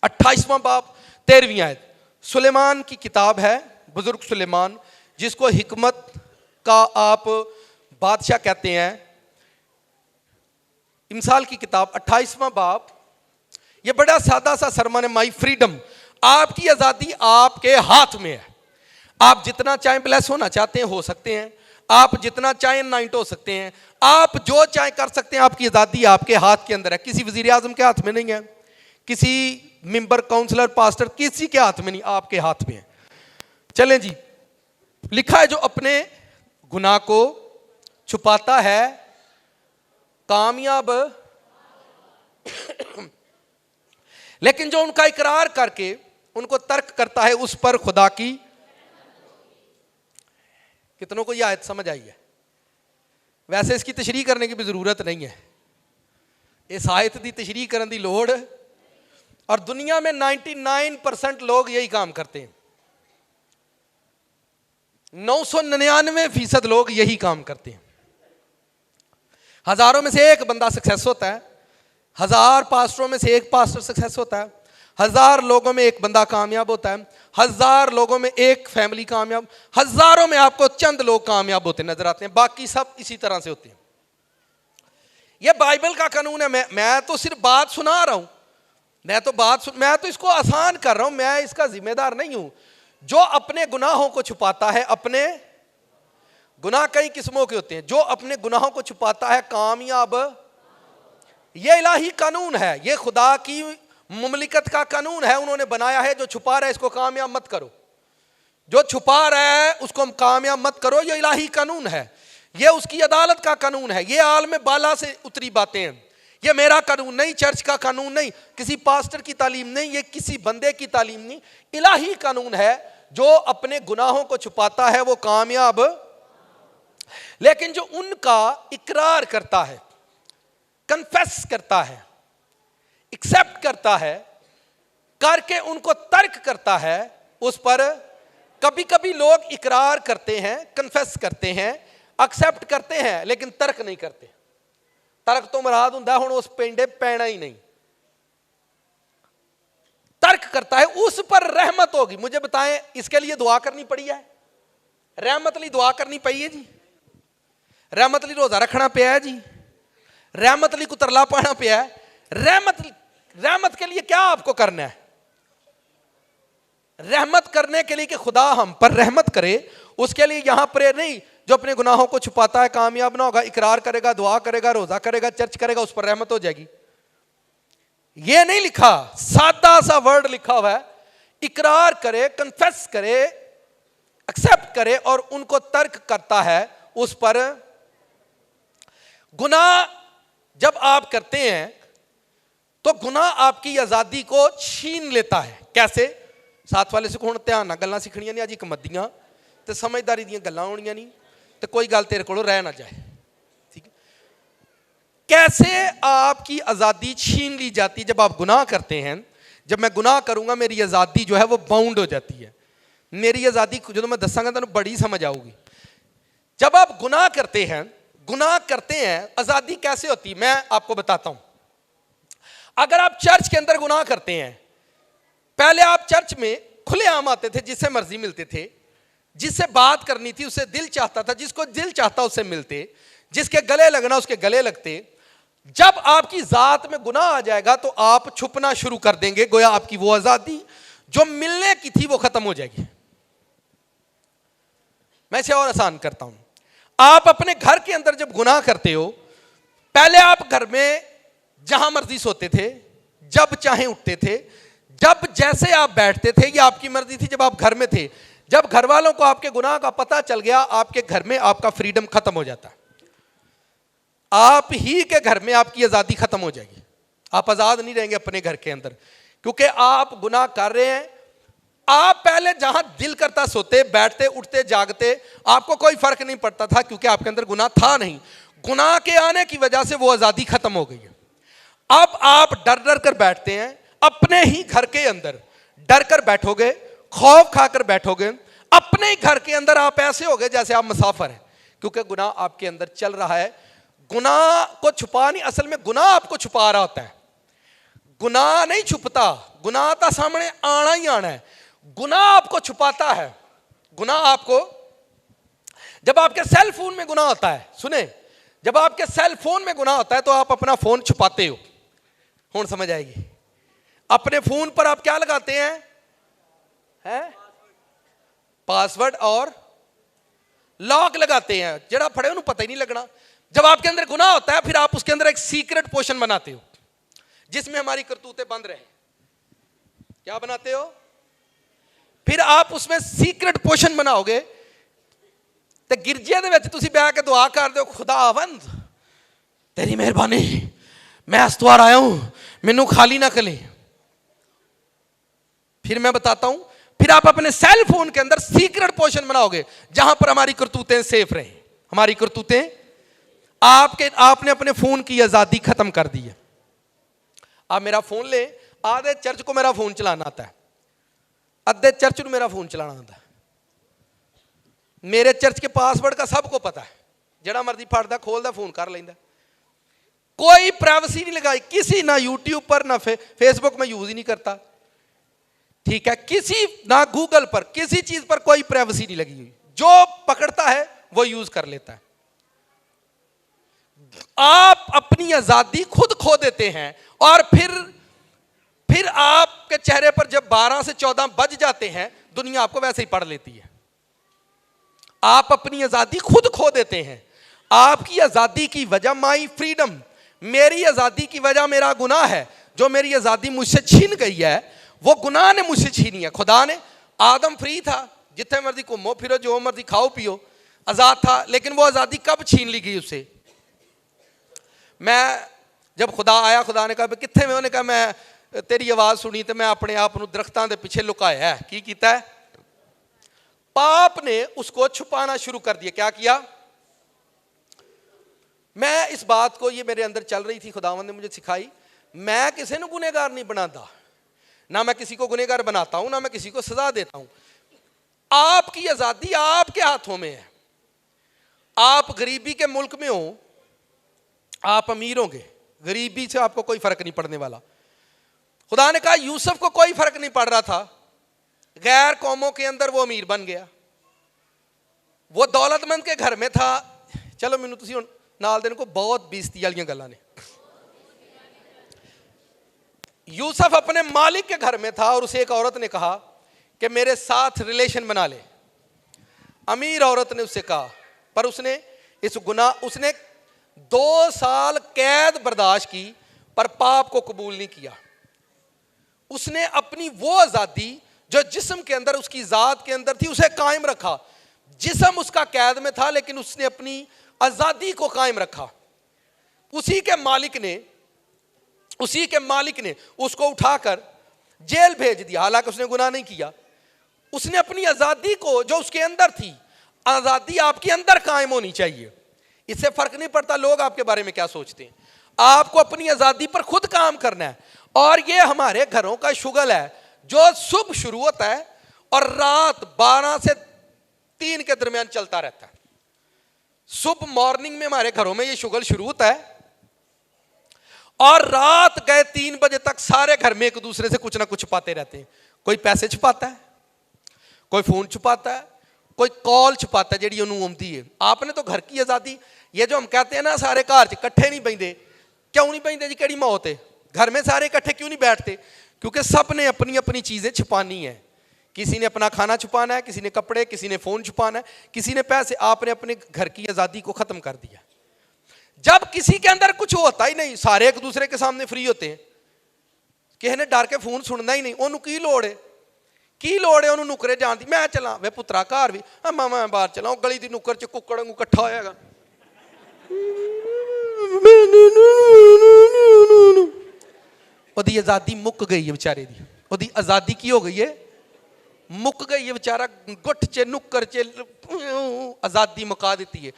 28वां बाब 13वीं आयत। सुलेमान की किताब है, बुजुर्ग सुलेमान, जिसको हिकमत का आप बादशाह कहते हैं। इमसाल की किताब 28वां बाब, ये बड़ा सादा सा सरमन है। माई फ्रीडम, आपकी आजादी आपके हाथ में है। आप जितना चाहें ब्लेस होना चाहते हैं हो सकते हैं, आप जितना चाहें नाइट हो सकते हैं, आप जो चाहें कर सकते हैं। आपकी आजादी आपके हाथ के अंदर है, किसी वजीर आजम के हाथ में नहीं है, किसी मेंबर काउंसलर पास्टर किसी के हाथ में नहीं, आपके हाथ में है। चलें जी, लिखा है जो अपने गुनाह को छुपाता है कामयाब, लेकिन जो उनका इकरार करके उनको तर्क करता है उस पर खुदा की। कितनों को यह आयत समझ आई है? वैसे इसकी तशरीह करने की भी जरूरत नहीं है। इस आयत की तशरीह करने की लोड़, और दुनिया में 99% लोग यही काम करते हैं। 999% लोग यही काम करते हैं। हजारों में से एक बंदा सक्सेस होता है, 1000 पास्टरों में से एक पास्टर सक्सेस होता है, 1000 लोगों में एक बंदा कामयाब होता है, 1000 लोगों में एक फैमिली कामयाब, हजारों में आपको चंद लोग कामयाब होते नजर आते हैं, बाकी सब इसी तरह से होते हैं। यह बाइबल का कानून है। मैं तो सिर्फ बात सुना रहा हूं, मैं तो इसको आसान कर रहा हूं, मैं इसका जिम्मेदार नहीं हूं। जो अपने गुनाहों को छुपाता है, अपने गुनाह कई किस्मों के होते हैं, जो अपने गुनाहों को छुपाता है कामयाब। यह इलाही कानून है, यह खुदा की मुमलिकत का कानून है, उन्होंने बनाया है। जो छुपा रहा है इसको कामयाब मत करो, जो छुपा रहा है उसको कामयाब मत करो। यह इलाही कानून है, यह उसकी अदालत का कानून है। यह आलम बाला से उतरी बातें हैं, यह मेरा कानून नहीं, चर्च का कानून नहीं, किसी पास्टर की तालीम नहीं, यह किसी बंदे की तालीम नहीं, इलाही कानून है। जो अपने गुनाहों को छुपाता है वो कामयाब, लेकिन जो उनका इकरार करता है, कन्फेस करता है, एक्सेप्ट करता है, करके उनको तर्क करता है, उस पर कभी कभी लोग इकरार करते हैं, कन्फेस करते हैं, एक्सेप्ट करते हैं, लेकिन तर्क नहीं करते। तर्क तो मुराद हुंदा हुण उस पेंडे पैना ही नहीं। तर्क करता है, उस पर रहमत होगी। मुझे बताएं, इसके लिए दुआ करनी पड़ी है? रहमत लिए दुआ करनी पई है जी, रहमत लिए रोजा रखना पिया है जी, रहमत लिए कुतरला पाना पिया है। रहमत के लिए क्या आपको करना है? रहमत करने के लिए कि खुदा हम पर रहमत करे, उसके लिए यहां प्रेयर नहीं। जो अपने गुनाहों को छुपाता है कामयाब ना होगा, इकरार करेगा, दुआ करेगा, रोजा करेगा, चर्च करेगा, उस पर रहमत हो जाएगी। यह नहीं लिखा, सादा सा वर्ड लिखा हुआ है, इकरार करे, कन्फेस करे, एक्सेप्ट करे और उनको तर्क करता है, उस पर। गुनाह जब आप करते हैं तो गुनाह आपकी आजादी को छीन लेता है। कैसे? साथ वाले से हुण ध्यान नाल गल्लां सीखणियां ने, अज एक मद्दियां ते समझदारी दीयां गल्लां होणियां नहीं, ते कोई गल तेरे कोलों रह ना जाए, ठीक है? कैसे आपकी आजादी छीन ली जाती? जब आप गुनाह करते हैं। जब मैं गुनाह करूंगा मेरी आजादी जो है वो बाउंड हो जाती है। मेरी आजादी जो मैं दसांगा तुहानूं बड़ी समझ आऊगी। जब आप गुनाह करते हैं, आजादी कैसे होती है मैं आपको बताता हूं। अगर आप चर्च के अंदर गुनाह करते हैं, पहले आप चर्च में खुलेआम आते थे, जिससे मर्जी मिलते थे, जिससे बात करनी थी उससे दिल चाहता था, जिसको दिल चाहता उससे मिलते, जिसके गले लगना उसके गले लगते। जब आपकी जात में गुनाह आ जाएगा तो आप छुपना शुरू कर देंगे, गोया आपकी वो आजादी जो मिलने की थी वो खत्म हो जाएगी। मैं इसे और आसान करता हूं। आप अपने घर के अंदर जब गुनाह करते हो, पहले आप घर में जहां मर्जी सोते थे, जब चाहे उठते थे, जब जैसे आप बैठते थे, ये आपकी मर्जी थी जब आप घर में थे। जब घर वालों को आपके गुनाह का पता चल गया, आपके घर में आपका फ्रीडम खत्म हो जाता है। आप ही के घर में आपकी आजादी खत्म हो जाएगी। आप आजाद नहीं रहेंगे अपने घर के अंदर, क्योंकि आप गुनाह कर रहे हैं। आप पहले जहां दिल करता सोते, बैठते, उठते, जागते, आपको कोई फर्क नहीं पड़ता था, क्योंकि आपके अंदर गुनाह था नहीं। गुनाह के आने की वजह से वो आजादी खत्म हो गई है। अब आप डर डर कर बैठते हैं, अपने ही घर के अंदर डर कर बैठोगे, खौफ खाकर बैठोगे। अपने ही घर के अंदर आप ऐसे हो गए जैसे आप मुसाफिर हैं, क्योंकि गुनाह आपके अंदर चल रहा है। गुनाह को छुपा नहीं, असल में गुनाह आपको छुपा रहा होता है। गुनाह नहीं छुपता, गुनाह तो सामने आना ही आना है। गुनाह आपको छुपाता है। गुनाह आपको, जब आपके सेल फोन में गुनाह होता है, सुने, जब आपके सेल फोन में गुनाह होता है तो आप अपना फोन छुपाते हो। हुण समझ आएगी। अपने फोन पर आप क्या लगाते हैं? पासवर्ड और लॉक लगाते हैं, जरा फड़े उन्हें पता ही नहीं लगना। जब आपके अंदर गुनाह होता है, फिर आप उसके अंदर एक सीक्रेट पोर्शन बनाते हो, जिसमें हमारी करतूतें बंद रहे। क्या बनाते हो? फिर आप उसमें सीक्रेट पोर्शन बनाओगे, तो गिरजे दे विच तुसीं बैठ के दुआ कर दो, खुदावंद तेरी मेहरबानी, मैं अस्तवार आया हूं, मैनू खाली ना करें। फिर मैं बताता हूं, फिर आप अपने सेल फोन के अंदर सीक्रेट पोर्शन बनाओगे, जहां पर हमारी करतूतें सेफ रहे। हमारी करतूतें, आपने अपने फोन की आजादी खत्म कर दी है। आप मेरा फोन ले, आधे चर्च को मेरा फोन चलाना आता है, अद्धे चर्च को मेरा फोन चलाना आता है। मेरे चर्च के पासवर्ड का सबको पता है, जड़ा मर्जी फटदा खोलदा फोन कर लेंदा। कोई प्राइवेसी नहीं लगाई किसी, ना यूट्यूब पर ना फेसबुक में यूज ही नहीं करता, ठीक है, किसी ना गूगल पर किसी चीज पर कोई प्राइवेसी नहीं लगी हुई, जो पकड़ता है वो यूज कर लेता है। आप अपनी आजादी खुद खो देते हैं और फिर आपके चेहरे पर जब 12 से 14 बज जाते हैं, दुनिया आपको वैसे ही पढ़ लेती है। आप अपनी आजादी खुद खो देते हैं। आपकी आजादी की वजह माई फ्रीडम, मेरी आजादी की वजह मेरा गुनाह है। जो मेरी आजादी मुझसे छीन गई है वो गुनाह ने मुझसे छीनी है। खुदा ने, आदम फ्री था, जितने मर्जी घूमो फिरो, जो मर्जी खाओ पियो, आजाद था, लेकिन वो आजादी कब छीन ली गई उससे? मैं जब खुदा आया, खुदा ने कहा कित्थे में, उन्होंने कहा मैं तेरी आवाज सुनी तो मैं अपने आप को दरख्तां दे पिछे लुकाया है। की कीता है? पाप ने उसको छुपाना शुरू कर दिया। क्या किया? मैं इस बात को, ये मेरे अंदर चल रही थी, खुदावंद ने मुझे सिखाई, मैं किसी को गुनहगार नहीं बनाता, ना मैं किसी को गुनहगार बनाता हूं, ना मैं किसी को सजा देता हूं। आपकी आजादी आपके हाथों में है। आप गरीबी के मुल्क में हो, आप अमीर होंगे, गरीबी से आपको कोई फर्क नहीं पड़ने वाला। खुदा ने कहा यूसुफ को कोई फर्क नहीं पड़ रहा था, गैर कौमों के अंदर वो अमीर बन गया, वो दौलतमंद के घर में था। चलो मैनू तुसी हुण नाल देने को बहुत बेइज्जती वाली गल्लां ने। यूसुफ अपने मालिक के घर में था और उसे एक औरत ने कहा कि मेरे साथ रिलेशन बना ले। अमीर औरत ने उससे कहा, पर उसने इस गुनाह, उसने 2 साल कैद बर्दाश्त की पर पाप को कबूल नहीं किया। उसने अपनी वो आजादी जो जिस्म के अंदर, उसकी जात के अंदर थी, उसे कायम रखा। जिस्म उसका कैद में था लेकिन उसने अपनी आजादी को कायम रखा। उसी के मालिक ने उसको उठाकर जेल भेज दिया, हालांकि उसने गुनाह नहीं किया। उसने अपनी आजादी को, जो उसके अंदर थी, आजादी आपके अंदर कायम होनी चाहिए। इससे फर्क नहीं पड़ता लोग आपके बारे में क्या सोचते हैं, आपको अपनी आजादी पर खुद काम करना है। और ये हमारे घरों का शुगल है जो सुबह शुरू होता है और रात 12 से 3 के दरमियान चलता रहता है। सुबह मॉर्निंग में हमारे घरों में ये शुगल शुरू होता है और रात गए 3 बजे तक सारे घर में एक दूसरे से कुछ ना कुछ छुपाते रहते हैं। कोई पैसे छुपाता है, कोई फोन छुपाता है, कोई कॉल छुपाता है जेड़ी उन्होंने आती है। आपने तो घर की आजादी, ये जो हम कहते हैं ना सारे घर इकट्ठे नहीं बहिंदे, क्यों नहीं बहिंदे जी? केड़ी मौत है? घर में सारे इकट्ठे क्यों नहीं बैठते? क्योंकि सब ने अपनी अपनी चीजें छुपानी है। किसी ने अपना खाना छुपाना है, किसी ने कपड़े, किसी ने फोन छुपाना है, किसी ने पैसे। आपने अपने घर की आजादी को खत्म कर दिया। जब किसी के अंदर कुछ होता ही नहीं, सारे एक दूसरे के सामने फ्री होते हैं, किसी ने डर के फोन सुनना ही नहीं, उन्होंने की लोड़ है? की लोड़ है उन्होंने नुकरे जान दी? मैं चला वे पुत्रा घर भी, मैं बाहर चला, गली की नुक्कर च कुक्कड़ वांगू इकट्ठा होएगा। ओदी आजादी मुक गई है बेचारे दी। ओदी आजादी की हो गई है? मुक गई है। बेचारा गुट च नुक्कर च आजादी मुका देती है।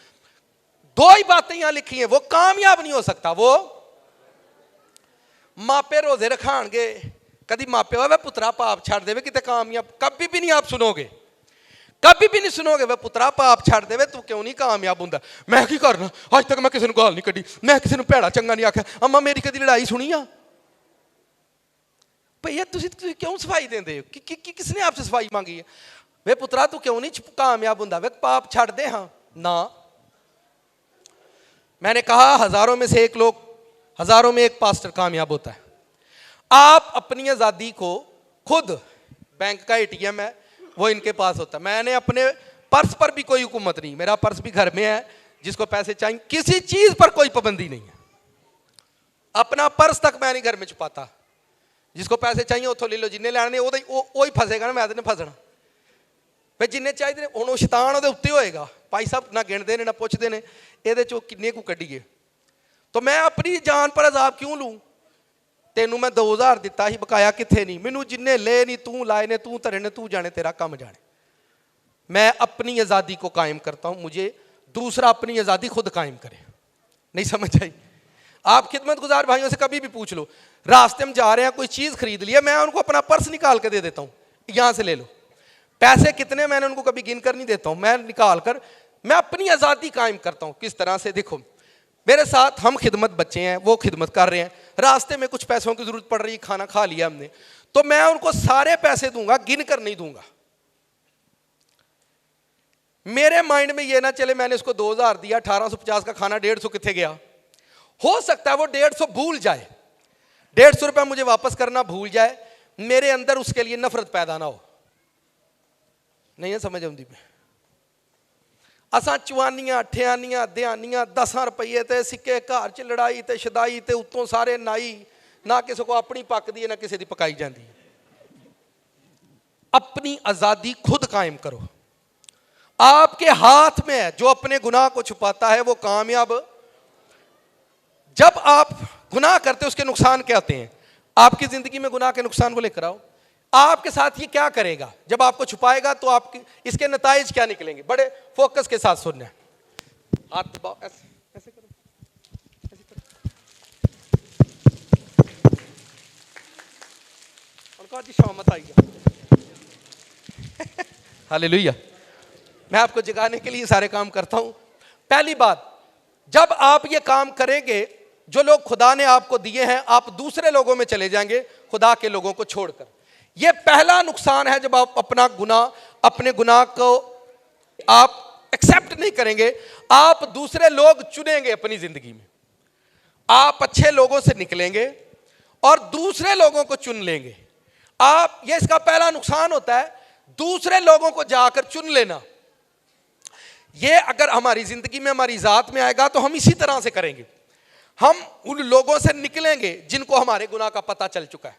2 ही बातें यहां लिखी हैं, वो कामयाब नहीं हो सकता। वो मापे रोजे रखाणगे, कभी मापे वे पुत्रा पाप छड़ देवे किते कामयाब, कभी भी नहीं आप सुनोगे, कभी भी नहीं सुनोगे वे पुत्रा पाप छड़ देवे तू क्यों नहीं कामयाब हुंदा। मैं की करना, आज तक मैं किसी को गाल नहीं कढ़ी, मैं किसी को भैड़ा चंगा नहीं आख्या, अम्मा मेरी कदी लड़ाई सुनी आ? भैया तुसी क्यों सफाई देंदे हो? किसने आपसे सफाई मांगी है? वे पुत्रा तू क्यों नहीं कामयाब हुंदा, वे पाप छड़ दे। हाँ ना, मैंने कहा हजारों में से एक लोग, हजारों में एक पास्टर कामयाब होता है। आप अपनी आजादी को खुद, बैंक का एटीएम है वो इनके पास होता है। मैंने अपने पर्स पर भी कोई हुकूमत नहीं, मेरा पर्स भी घर में है, जिसको पैसे चाहिए, किसी चीज पर कोई पाबंदी नहीं है। अपना पर्स तक मैं नहीं घर में छुपाता, जिसको पैसे चाहिए उतो ले लो, जिन्हें लैने वो ही फसेगा ना, मैं तो फसना। भाई जिन्हें चाहिए हूँ शैतान वो उत्ते होएगा, भाई साहब ना गिनते ने ना पुछते ने ये किन्ने को कढ़ीए। तो मैं अपनी जान पर अजाब क्यों लूँ? तेनू मैं 2000 दिता ही, बकाया किथे नहीं, मैनू जिन्ने ले नहीं तू लाए ने, तू धरे ने, तू जाने तेरा काम जाने। मैं अपनी आज़ादी को कायम करता हूँ, मुझे दूसरा अपनी आज़ादी खुद कायम करे। नहीं समझ आई? आप खिदमत गुजार भाइयों से कभी भी पूछ लो, रास्ते में जा रहे हैं कोई चीज़ खरीद लिया, मैं उनको अपना पर्स निकाल कर दे देता हूँ, यहाँ से ले लो। पैसे कितने मैंने उनको कभी गिन कर नहीं देता हूँ, मैं निकाल कर मैं अपनी आज़ादी कायम करता हूँ। किस तरह से? देखो मेरे साथ हम खिदमत बच्चे हैं, वो खिदमत कर रहे हैं, रास्ते में कुछ पैसों की ज़रूरत पड़ रही है, खाना खा लिया हमने, तो मैं उनको सारे पैसे दूंगा, गिन कर नहीं दूंगा। मेरे माइंड में ये ना चले मैंने इसको 2000 दिया, 1850 का खाना 150 कितने गया। हो सकता है वो 150 भूल जाए, 150 रुपया मुझे वापस करना भूल जाए, मेरे अंदर उसके लिए नफरत पैदा ना हो। नहीं है समझ आती में? असा चवानियां ठियानियां दहानियां 10 रुपये ते सिक्के, घर च लड़ाई ते शदाई ते उत्तों सारे नाई, ना किसी को अपनी पकती है ना किसी की पकाई जाती है। अपनी आजादी खुद कायम करो, आपके हाथ में है। जो अपने गुनाह को छुपाता है वो कामयाब। जब आप गुनाह करते हो उसके नुकसान क्या होते हैं? आपकी जिंदगी में गुनाह के नुकसान को लेकर आओ। आपके साथ ये क्या करेगा? जब आपको छुपाएगा तो आपके इसके नताइज क्या निकलेंगे? बड़े फोकस के साथ सुनना है। हाथ दबाओ, ऐसे ऐसे करो, ऐसे करो। उनको आज शामत आई हालेलुया। मैं आपको जगाने के लिए सारे काम करता हूं। पहली बात, जब आप ये काम करेंगे, जो लोग खुदा ने आपको दिए हैं, आप दूसरे लोगों में चले जाएंगे खुदा के लोगों को छोड़कर। यह पहला नुकसान है। जब आप अपने गुनाह को आप एक्सेप्ट नहीं करेंगे, आप दूसरे लोग चुनेंगे अपनी जिंदगी में। आप अच्छे लोगों से निकलेंगे और दूसरे लोगों को चुन लेंगे। ये इसका पहला नुकसान होता है, दूसरे लोगों को जाकर चुन लेना। ये अगर हमारी जिंदगी में, हमारी जात में आएगा तो हम इसी तरह से करेंगे। हम उन लोगों से निकलेंगे जिनको हमारे गुनाह का पता चल चुका है।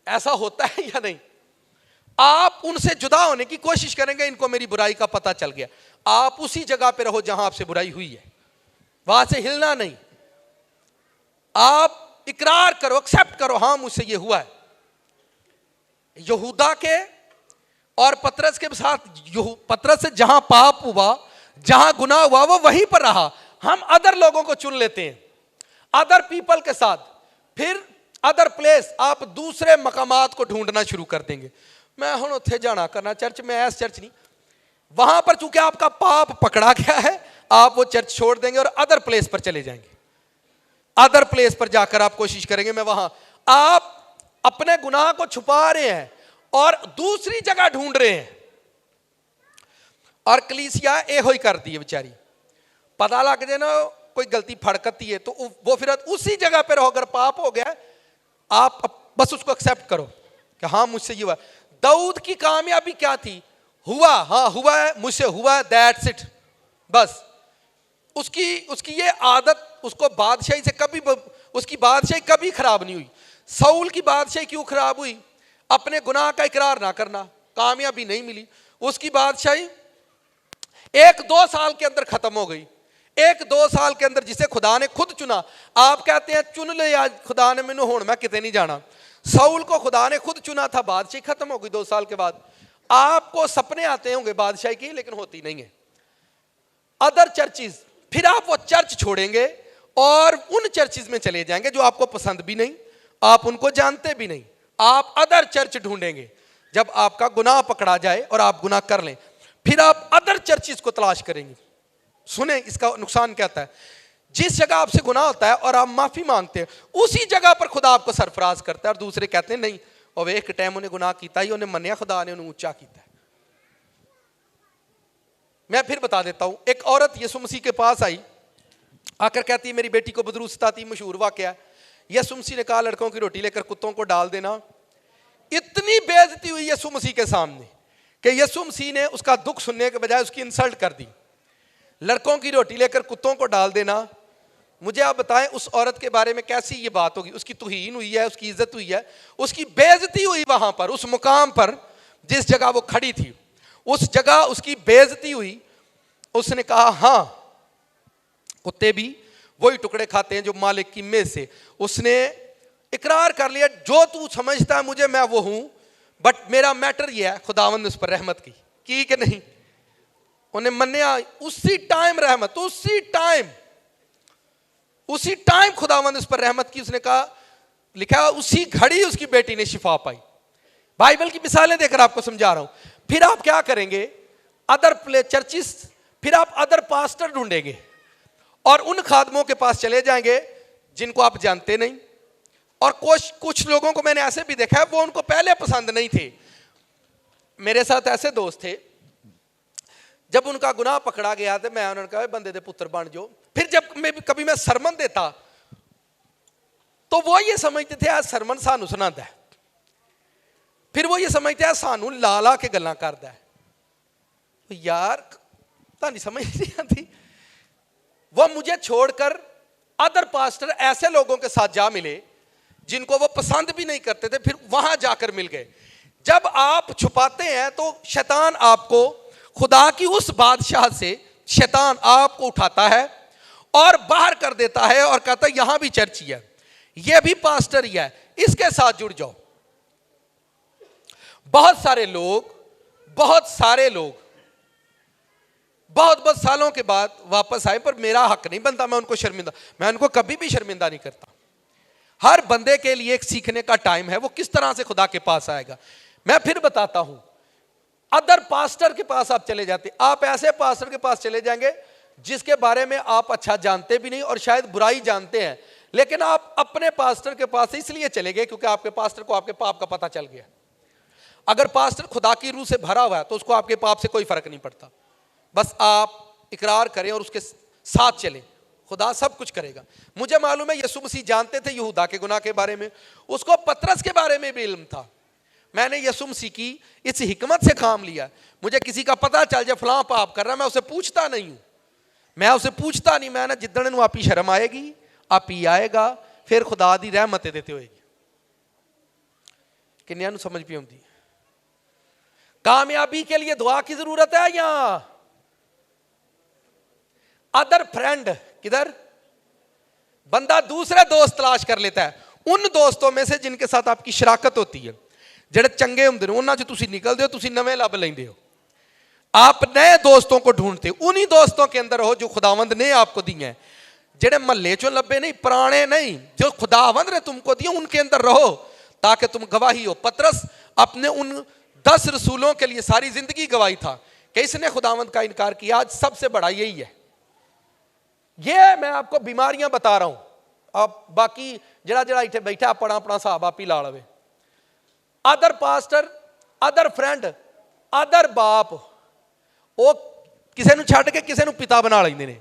ऐसा होता है या नहीं? आप उनसे जुदा होने की कोशिश करेंगे, इनको मेरी बुराई का पता चल गया। आप उसी जगह पे रहो जहां आपसे बुराई हुई है, वहां से हिलना नहीं। आप इकरार करो, एक्सेप्ट करो, हां मुझसे ये हुआ है। यहूदा के और पतरस के साथ, पतरस से जहां पाप हुआ, जहां गुनाह हुआ, वो वहीं पर रहा। हम अदर लोगों को चुन लेते हैं, अदर पीपल के साथ। फिर अदर प्लेस, आप दूसरे मकामात को ढूंढना शुरू कर देंगे। मैं हूं उत्थे जाना करना, चर्च में ऐस चर्च नहीं। वहां पर चूंकि आपका पाप पकड़ा गया है, आप वो चर्च छोड़ देंगे और अदर प्लेस पर चले जाएंगे। अदर प्लेस पर जाकर आप कोशिश करेंगे मैं वहां। आप अपने गुनाह को छुपा रहे हैं और दूसरी जगह ढूंढ रहे हैं। और कलीसिया एहो ही करती है बेचारी। पता लग जाए ना कोई गलती फड़कती है तो वो फिर उसी जगह पर रहो। अगर पाप हो गया, आप बस उसको एक्सेप्ट करो कि हाँ मुझसे ये हुआ। दाऊद की कामयाबी क्या थी? हुआ, हाँ हुआ है, मुझसे हुआ है, दैट्स इट, बस। उसकी ये आदत, उसको बादशाही से कभी, उसकी बादशाही कभी खराब नहीं हुई। साउल की बादशाही क्यों खराब हुई? अपने गुनाह का इकरार ना करना, कामयाबी नहीं मिली। उसकी बादशाही 1-2 साल के अंदर खत्म हो गई। 1-2 साल के अंदर जिसे खुदा ने खुद चुना। आप कहते हैं चुन ले आज खुदा ने मैनू, हुण मैं किते नहीं जाना। साउल को खुदा ने खुद चुना था, बादशाही खत्म हो गई 2 साल के बाद। आपको सपने आते होंगे बादशाही की, लेकिन होती नहीं है। अदर चर्चिज, फिर आप वो चर्च छोड़ेंगे और उन चर्चिज में चले जाएंगे जो आपको पसंद भी नहीं, आप उनको जानते भी नहीं। आप अदर चर्च ढूंढेंगे। जब आपका गुनाह पकड़ा जाए और आप गुनाह कर लें, फिर आप अदर चर्चिज को तलाश करेंगे। सुने इसका नुकसान क्या होता है? जिस जगह आपसे गुनाह होता है और आप माफी मांगते हैं, उसी जगह पर खुदा आपको सरफराज करता है और दूसरे कहते हैं नहीं, और वे एक टाइम उन्हें गुनाह किया ही, उन्हें मनिया, खुदा ने उन्हें ऊंचा किया। मैं फिर बता देता हूं। एक औरत यीशु मसीह के पास आई, आकर कहती है मेरी बेटी को बदरूद सताती। मशहूर वाकया। यीशु मसीह ने कहा लड़कों की रोटी लेकर कुत्तों को डाल देना। इतनी बेइज्जती हुई यीशु मसीह के सामने कि यीशु मसीह ने उसका दुख सुनने के बजाय उसकी इंसल्ट कर दी। लड़कों की रोटी लेकर कुत्तों को डाल देना। मुझे आप बताएं उस औरत के बारे में कैसी ये बात होगी? उसकी तौहीन हुई है, उसकी इज्जत हुई है, उसकी बेइज्जती हुई। वहां पर उस मुकाम पर जिस जगह वो खड़ी थी, उस जगह उसकी बेइज्जती हुई। उसने कहा हाँ, कुत्ते भी वही टुकड़े खाते हैं जो मालिक की मेज से। उसने इकरार कर लिया, जो तू समझता है मुझे मैं वो हूं, बट मेरा मैटर ये है खुदावंद उस पर रहमत की कि नहीं। उन्हें मन्या उसी टाइम रहमत, उसी टाइम खुदावंद उस पर रहमत की। उसने कहा, लिखा उसी घड़ी उसकी बेटी ने शिफा पाई। बाइबल की मिसालें देकर आपको समझा रहा हूं। फिर आप क्या करेंगे? अदर चर्चिस, फिर आप अदर पास्टर ढूंढेंगे और उन खादमों के पास चले जाएंगे जिनको आप जानते नहीं। और कुछ लोगों को मैंने ऐसे भी देखा है वो उनको पहले पसंद नहीं थे। मेरे साथ ऐसे दोस्त थे, जब उनका गुनाह पकड़ा गया तो मैं उन्होंने कहा बंदे दे पुत्र बन जाओ। फिर जब कभी मैं सरमन देता तो वो ये समझते थे आज सरमन सानू सुनाता है, फिर वो ये समझते हैं सानू ला ला के गल्लां करदा है। तो यार तानी समझ नहीं आती। वो मुझे छोड़कर अदर पास्टर ऐसे लोगों के साथ जा मिले जिनको वो पसंद भी नहीं करते थे, फिर वहां जाकर मिल गए। जब आप छुपाते हैं तो शैतान आपको खुदा की उस बादशाह से शैतान आपको उठाता है और बाहर कर देता है और कहता है यहां भी चर्च ही है, यह भी पास्टर ही है, इसके साथ जुड़ जाओ। बहुत सारे लोग बहुत सालों के बाद वापस आए, पर मेरा हक नहीं बनता मैं उनको कभी भी शर्मिंदा नहीं करता। हर बंदे के लिए एक सीखने का टाइम है, वो किस तरह से खुदा के पास आएगा। मैं फिर बताता हूं, अदर पास्टर के पास आप चले जाते, आप ऐसे पास्टर के पास चले जाएंगे जिसके बारे में आप अच्छा जानते भी नहीं और शायद बुराई जानते हैं, लेकिन आप अपने पास्टर के पास इसलिए चले गए क्योंकि आपके पास्टर को आपके पाप का पता चल गया। अगर पास्टर खुदा की रूह से भरा हुआ है तो उसको आपके पाप से कोई फर्क नहीं पड़ता। बस आप इकरार करें और उसके साथ चलें, खुदा सब कुछ करेगा। मुझे मालूम है यीशु मसीह जानते थे यहूदा के गुनाह के बारे में, उसको पतरस के बारे में भी इल्म था। मैंने यीशु मसीह की इस हिकमत से काम लिया, मुझे किसी का पता चल जाए फलां पाप कर रहा, मैं उसे पूछता नहीं हूं, मैं ना जिद्दन आप ही शर्म आएगी आप ही आएगा, फिर खुदा दी रहमत देते होएगी। किन्नियां नूं समझ भी आउंदी? कामयाबी के लिए दुआ की जरूरत है या अदर फ्रेंड? किधर बंदा दूसरे दोस्त तलाश कर लेता है, उन दोस्तों में से जिनके साथ आपकी शराकत होती है, ਜਿਹੜੇ ਚੰਗੇ ਹੁੰਦੇ ਨੇ ਉਹਨਾਂ 'ਚ ਤੁਸੀਂ ਨਿਕਲਦੇ ਹੋ, ਤੁਸੀਂ ਨਵੇਂ ਲੱਭ ਲੈਂਦੇ हो। आप नए दोस्तों को ढूंढते हो, उन्हीं दोस्तों के अंदर हो जो खुदावंद ने आपको दिए हैं। जेड़े महल्ले चो लब्बे नहीं, पुराने नहीं, जो खुदावंद ने तुमको दिए उनके अंदर रहो ताकि तुम गवाही हो। पतरस अपने उन 10 रसूलों के लिए सारी जिंदगी गवाही था कि इसने खुदावंद का इनकार किया। आज सबसे बड़ा यही है। ये मैं आपको बीमारियां बता रहा हूं, अब बाकी जड़ा जड़ा इतने बैठा अपना अपना हिसाब आप ही ला लवे। Other pastor, other friend, other बाप, वो किसी नूं छड्ड के किसी नूं पिता बना लेंदे ने।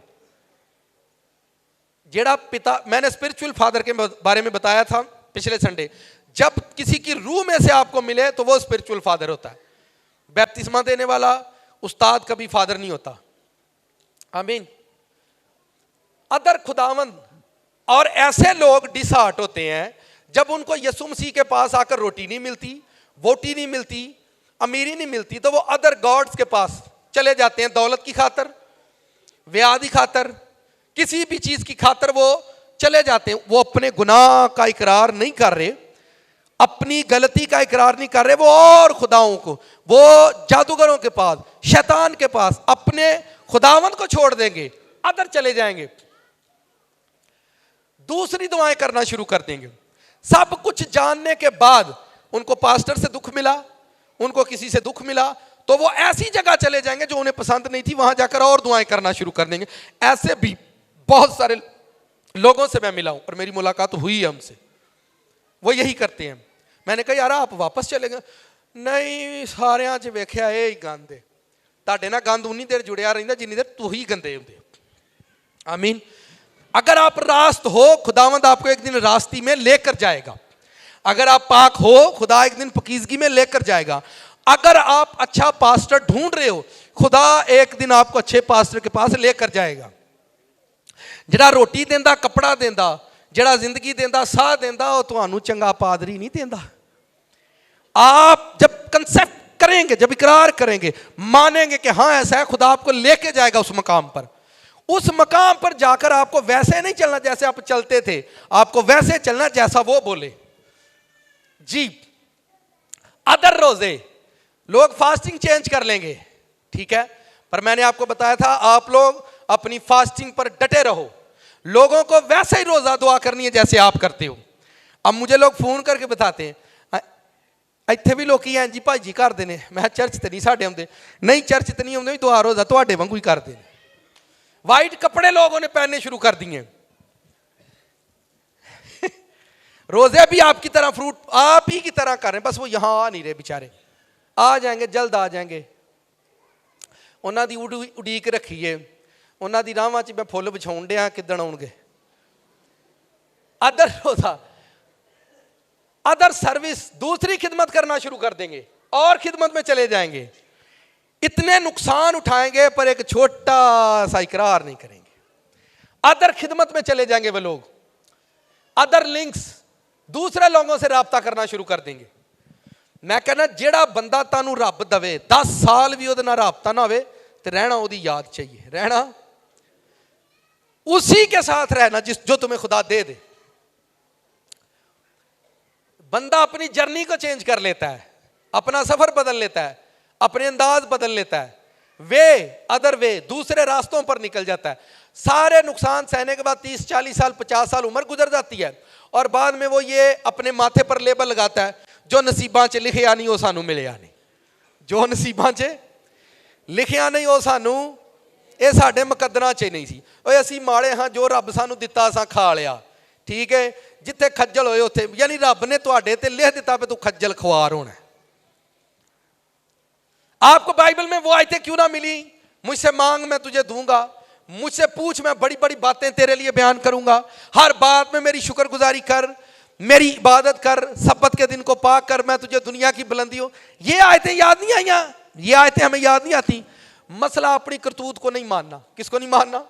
जेड़ा पिता, मैंने स्पिरिचुअल फादर के बारे में बताया था पिछले संडे, जब किसी की रूह में से आपको मिले तो वो स्पिरिचुअल फादर होता है। बैप्तिस्मा देने वाला उस्ताद कभी फादर नहीं होता। आमीन। अदर खुदावंद और ऐसे लोग डिसहार्ट होते हैं जब उनको यीशु मसीह के पास आकर रोटी नहीं मिलती, वोटी नहीं मिलती, अमीरी नहीं मिलती, तो वो अदर गॉड्स के पास चले जाते हैं। दौलत की खातर, व्याह की खातर, किसी भी चीज की खातर वो चले जाते हैं। वो अपने गुनाह का इकरार नहीं कर रहे, अपनी गलती का इकरार नहीं कर रहे, वो और खुदाओं को, वो जादूगरों के पास, शैतान के पास अपने खुदावंद को छोड़ देंगे, अदर चले जाएंगे, दूसरी दुआएं करना शुरू कर देंगे। सब कुछ जानने के बाद उनको पास्टर से दुख मिला, उनको किसी से दुख मिला, तो वो ऐसी जगह चले जाएंगे जो उन्हें पसंद नहीं थी, वहां जाकर और दुआएं करना शुरू कर देंगे। ऐसे भी बहुत सारे लोगों से मैं मिला हूं और मेरी मुलाकात हुई है हमसे, वो यही करते हैं। मैंने कहा यार आप वापस चले गए? नहीं, सारियां च वेख्या ये गंद है, तुहाडे नाल गंद उन्नी देर जुड़िया रहिंदा जिन्नी देर तुही गंदे हुंदे। आमीन। अगर आप रास्त हो, खुदावंद आपको एक दिन रास्ती में लेकर जाएगा। अगर आप पाक हो, खुदा एक दिन पकीजगी में लेकर जाएगा। अगर आप अच्छा पास्टर ढूंढ रहे हो, खुदा एक दिन आपको अच्छे पास्टर के पास लेकर जाएगा। जड़ा रोटी देंदा, कपड़ा देंदा, जड़ा जिंदगी देंदा, साह देंदा, वो तुहानू चंगा पादरी नहीं देंदा। आप जब कंसेप्ट करेंगे, जब इकरार करेंगे, मानेंगे कि हाँ ऐसा है, खुदा आपको लेके जाएगा उस मकाम पर। उस मकाम पर जाकर आपको वैसे नहीं चलना जैसे आप चलते थे, आपको वैसे चलना जैसा वो बोले। जी, अदर रोजे लोग फास्टिंग चेंज कर लेंगे, ठीक है, पर मैंने आपको बताया था आप लोग अपनी फास्टिंग पर डटे रहो। लोगों को वैसे ही रोजा दुआ करनी है जैसे आप करते हो। अब मुझे लोग फोन करके बताते हैं ਇੱਥੇ भी लोग हैं जी भाजी करते हैं, मैं चर्च तो नहीं साढ़े आते, नहीं चर्च तो नहीं आते, दुआ रोजा तुहाडे वांगू ही करते हैं। वाइट कपड़े लोगों ने पहनने शुरू कर दिए। रोजे भी आपकी तरह फ्रूट आप ही की तरह कर रहे हैं, बस वो यहां आ नहीं रहे बेचारे, आ जाएंगे, जल्द आ जाएंगे। ਉਹਨਾਂ ਦੀ ਉਡੀਕ ਰੱਖੀਏ, ਉਹਨਾਂ ਦੀ ਰਾਹਾਂ 'ਚ ਮੈਂ ਫੁੱਲ ਵਿਛਾਉਣ ਡਿਆ, ਕਿੱਦਣ ਆਉਣਗੇ। अदर रोजा, अदर सर्विस, दूसरी खिदमत करना शुरू कर देंगे और खिदमत में चले जाएंगे, इतने नुकसान उठाएंगे पर एक छोटा सा इकरार नहीं करेंगे। अदर खिदमत में चले जाएंगे वो लोग, अदर लिंक्स, दूसरे लोगों से राब्ता करना शुरू कर देंगे। मैं कहना जेड़ा बंदा तानू रब दवे 10 साल भी उहदे नाल राब्ता ना होवे ते रहना उहदी याद चाहिए, रहना उसी के साथ रहना जिस जो तुम्हें खुदा दे दे। बंदा अपनी जर्नी को चेंज कर लेता है, अपना सफर बदल लेता है, अपने अंदाज बदल लेता है, वे अदर वे दूसरे रास्तों पर निकल जाता है। सारे नुकसान सहने के बाद 30-40 साल 50 साल उम्र गुजर जाती है और बाद में वो ये अपने माथे पर लेबल लगाता है, जो नसीबां च लिखिया नहीं वो सानू मिलिया नहीं, जो नसीबां च लिखिया नहीं वो सानू, ये साडे मुकद्दरां च नहीं सी, ओए असीं माड़े हाँ, जो रब सानू दिता असां खा लिया। ठीक है, जिथे खज्जल होए उत्थे, यानी रब ने तुहाडे ते लिख दिता पे तू खज्जल खुआर होना। आपको बाइबल में वो आयतें क्यों ना मिली, मुझसे मांग मैं तुझे दूंगा, मुझसे पूछ मैं बड़ी बड़ी बातें तेरे लिए बयान करूंगा, हर बात में मेरी शुक्रगुजारी कर, मेरी इबादत कर, सब्बत के दिन को पाक कर, मैं तुझे दुनिया की बुलंदियों। ये आयतें याद नहीं आईया, ये आयतें हमें याद नहीं आती। मसला अपनी करतूत को नहीं मानना। किसको नहीं मानना?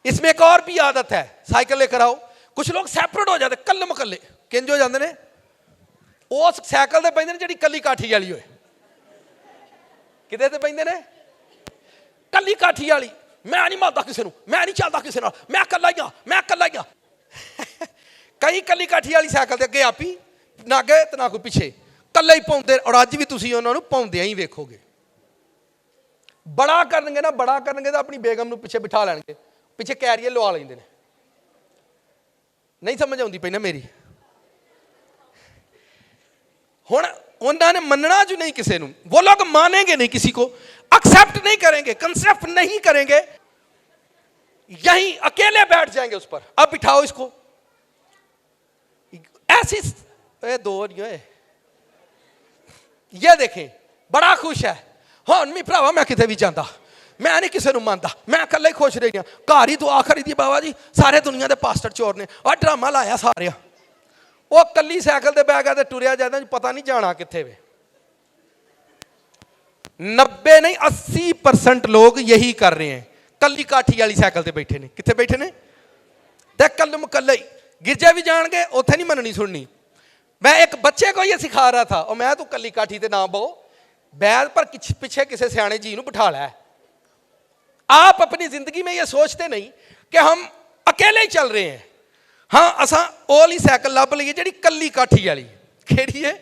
इसमें एक और भी आदत है, साइकिल लेकर आओ, कुछ लोग सैपरेट हो जाते, कल्ले मकल्ले किंज हो जाते ने, उस साइकिल ते पैंदे ने जिहड़ी कल्ली काठी वाली होए। किदे ते पैंदे ने? कल्ली काठी वाली। मैं नहीं मारदा किसी नूं, मैं नहीं चलदा किसी नाल, मैं कल्ला ही हां, मैं कल्ला ही हां। कई कल्ली काठी वाली साइकिल ते अगे आपी ना अगे ते ना कोई पिछे, कल्ले ही पाउंदे, और अज भी तुसीं उन्हां नूं पाउंदे ही वेखोगे। बड़ा करनगे ना, बड़ा करनगे तो अपनी बेगम नूं पिछे बिठा लैणगे, पिछे कैरियर लवा लेंदे ने। नहीं समझ आउंदी पई ना मेरी? हुण उन्होंने मनना जो नहीं किसी नूं, वो लोग मानेंगे नहीं, किसी को एक्सेप्ट नहीं करेंगे, कंसेप्ट नहीं करेंगे, यहीं अकेले बैठ जाएंगे उस पर। अब बिठाओ इसको, ऐसी दो ये देखें, बड़ा खुश है, हाँ मी भरावा मैं किते भी जाता, मैं नहीं किसी को मानता, मैं कल ही खुश रही हूँ, घर ही तो आखिरी थी बाबा जी, सारे दुनिया के पास्टर चोर ने, और ड्रामा लाया सारे, वो कली साइकिल से बह गया टुरिया जाता, पता नहीं जाना कित्थे वे। 90 नहीं 80% लोग यही कर रहे हैं, कली काठी वाली साइकिल से बैठे ने। कित्थे बैठे ने? ते कल्लम कल्ले ही गिरजे भी जाएंगे, उत्थे नहीं मननी सुननी। मैं एक बच्चे को ये सिखा रहा था, और मैं तू कली काठी ते ना बो, बैल पर पिछे किसी सियाने जी नूं बिठा लै। आप अपनी जिंदगी में ये सोचते नहीं कि हम अकेले ही चल रहे हैं। हाँ, असा ओली साइकिल लभ लीए जी कली काठी वाली, केड़ी है।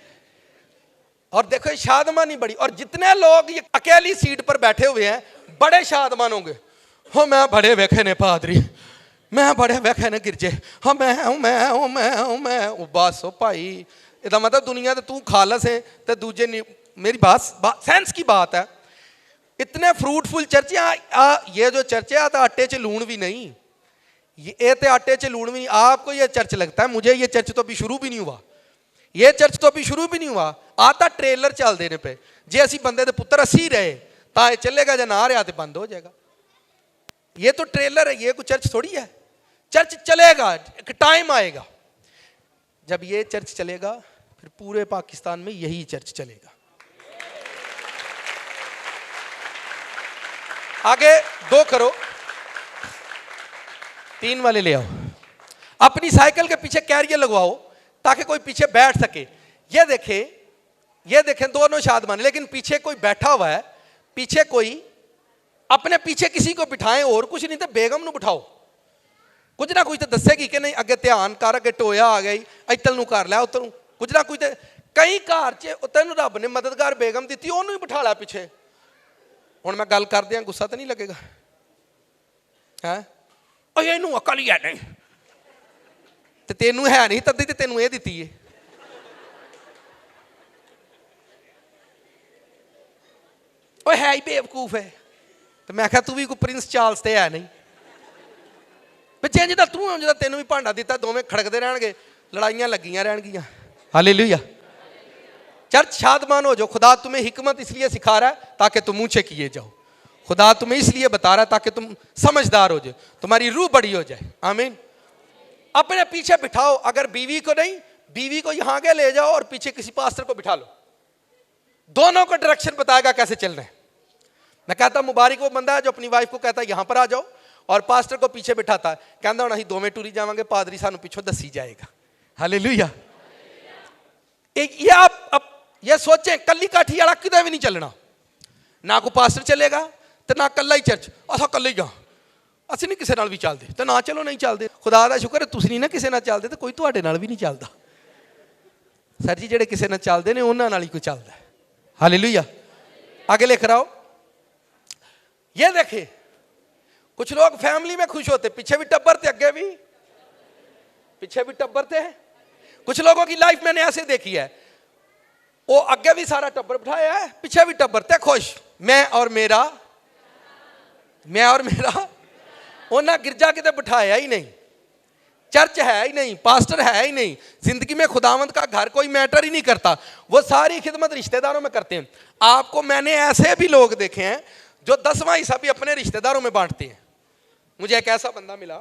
और देखो शादमानी बड़ी, और जितने लोग ये अकेली सीट पर बैठे हुए हैं बड़े शादमान होंगे। हो मैं बड़े वेखे ने पादरी, मैं बड़े वेखे ने गिरजे, हाँ मैं बस हो भाई, इसका मतलब दुनिया तो तू खालस है तो दूजे नहीं। मेरी बात सेंस की बात है। इतने फ्रूटफुल चर्चे, ये जो चर्चे तो आटे च लूण भी नहीं, ये तो आटे च लूण भी नहीं। आपको ये चर्च लगता है, मुझे ये चर्च तो अभी शुरू भी नहीं हुआ, ये चर्च तो अभी शुरू भी नहीं हुआ। आता ट्रेलर चलते ने पे, जे असी बंदे दे पुत्र असी रहे तो चलेगा, जो ना रहा तो बंद हो जाएगा। ये तो ट्रेलर है, ये कोई चर्च थोड़ी है। चर्च चलेगा, एक टाइम आएगा जब ये चर्च चलेगा, फिर पूरे पाकिस्तान में यही चर्च चलेगा। आगे 2 करो, 3 वाले ले आओ। अपनी साइकिल के पीछे कैरियर लगवाओ ताकि कोई पीछे बैठ सके। ये देखें दोनों शादमान, लेकिन पीछे कोई बैठा हुआ है, पीछे कोई, अपने पीछे किसी को बिठाएं, और कुछ नहीं तो बेगम नूं बिठाओ, कुछ ना कुछ तो दसेगी कि नहीं, अगे ध्यान कर, अगे टोया आ गई, इतल नूं कर लिया, उतल कुछ ना कुछ। कई घर च तेनों रब ने मददगार बेगम दी, उन्होंने ही बिठा लिया पीछे। हुण मैं गल कर दिया, गुस्सा तो नहीं लगेगा? है इनू अकल ही है नहीं, तो तेनू है नहीं, तदी तो तेनू ये दिती है। है ही बेवकूफ है। तो मैं आख्या तू भी कोई प्रिंस चार्ल्स ते है नहीं, चेंज तो तू जो तेनों भी भांडा दिता, दोवें खड़कते रहणगे, लड़ाइयां लगियां रहनगियां। हालेलुया। चर्च शादमान हो जाओ। खुदा तुम्हें हिकमत इसलिए सिखा रहा है ताकि तुम ऊंचे किए जाओ। खुदा तुम्हें इसलिए बता रहा है ताकि तुम समझदार हो जाए, तुम्हारी रूह बड़ी हो जाए। आमीन। अपने पीछे बिठाओ, अगर बीवी को नहीं, बीवी को यहां के ले जाओ और पीछे किसी पास्टर को बिठा लो, दोनों को डायरेक्शन बताएगा कैसे चलना है। मैं कहता मुबारक वो बंदा है जो अपनी वाइफ को कहता है यहां पर आ जाओ और पास्टर को पीछे बिठाता है, कहता हूं नहीं दोवें टूरी जावांगे, पादरी सानू पीछे दसी जाएगा। हालेलुया। ये आप ये सोचें, कल्ली काठी वाला किते भी नहीं चलना, ना कोई पास्टर चलेगा तो ना कल्ला ही चर्च। असा कल्ले ही गा, असं नहीं किसी नाल भी चलते तो ना चलो, नहीं चलते। खुदा का शुक्र है तुसीं नहीं ना किसी नाल चलते तो कोई तुहाडे नाल भी नहीं चलता। सर जी जेडे किसी नाल चलते ने उन्हां नाल ही कोई चलता है। हालेलुया। आगे लिख रहा हो, ये देखे कुछ लोग फैमिली में खुश होते, पीछे भी टब्बर थे, अगे भी पीछे भी टब्बर थे। कुछ लोगों की लाइफ मैंने ऐसे देखी है, वो अगे भी सारा टब्बर बिठाया है, पीछे भी टब्बर थे खुश, मैं और मेरा उन्हें गिरजा किते बिठाया ही नहीं, चर्च है ही नहीं, पास्टर है ही नहीं, जिंदगी में खुदावंद का घर कोई मैटर ही नहीं करता। वो सारी खिदमत रिश्तेदारों में करते हैं। आपको मैंने ऐसे भी लोग देखे हैं जो 10वां हिस्सा भी अपने रिश्तेदारों में बांटते हैं। मुझे एक ऐसा बंदा मिला,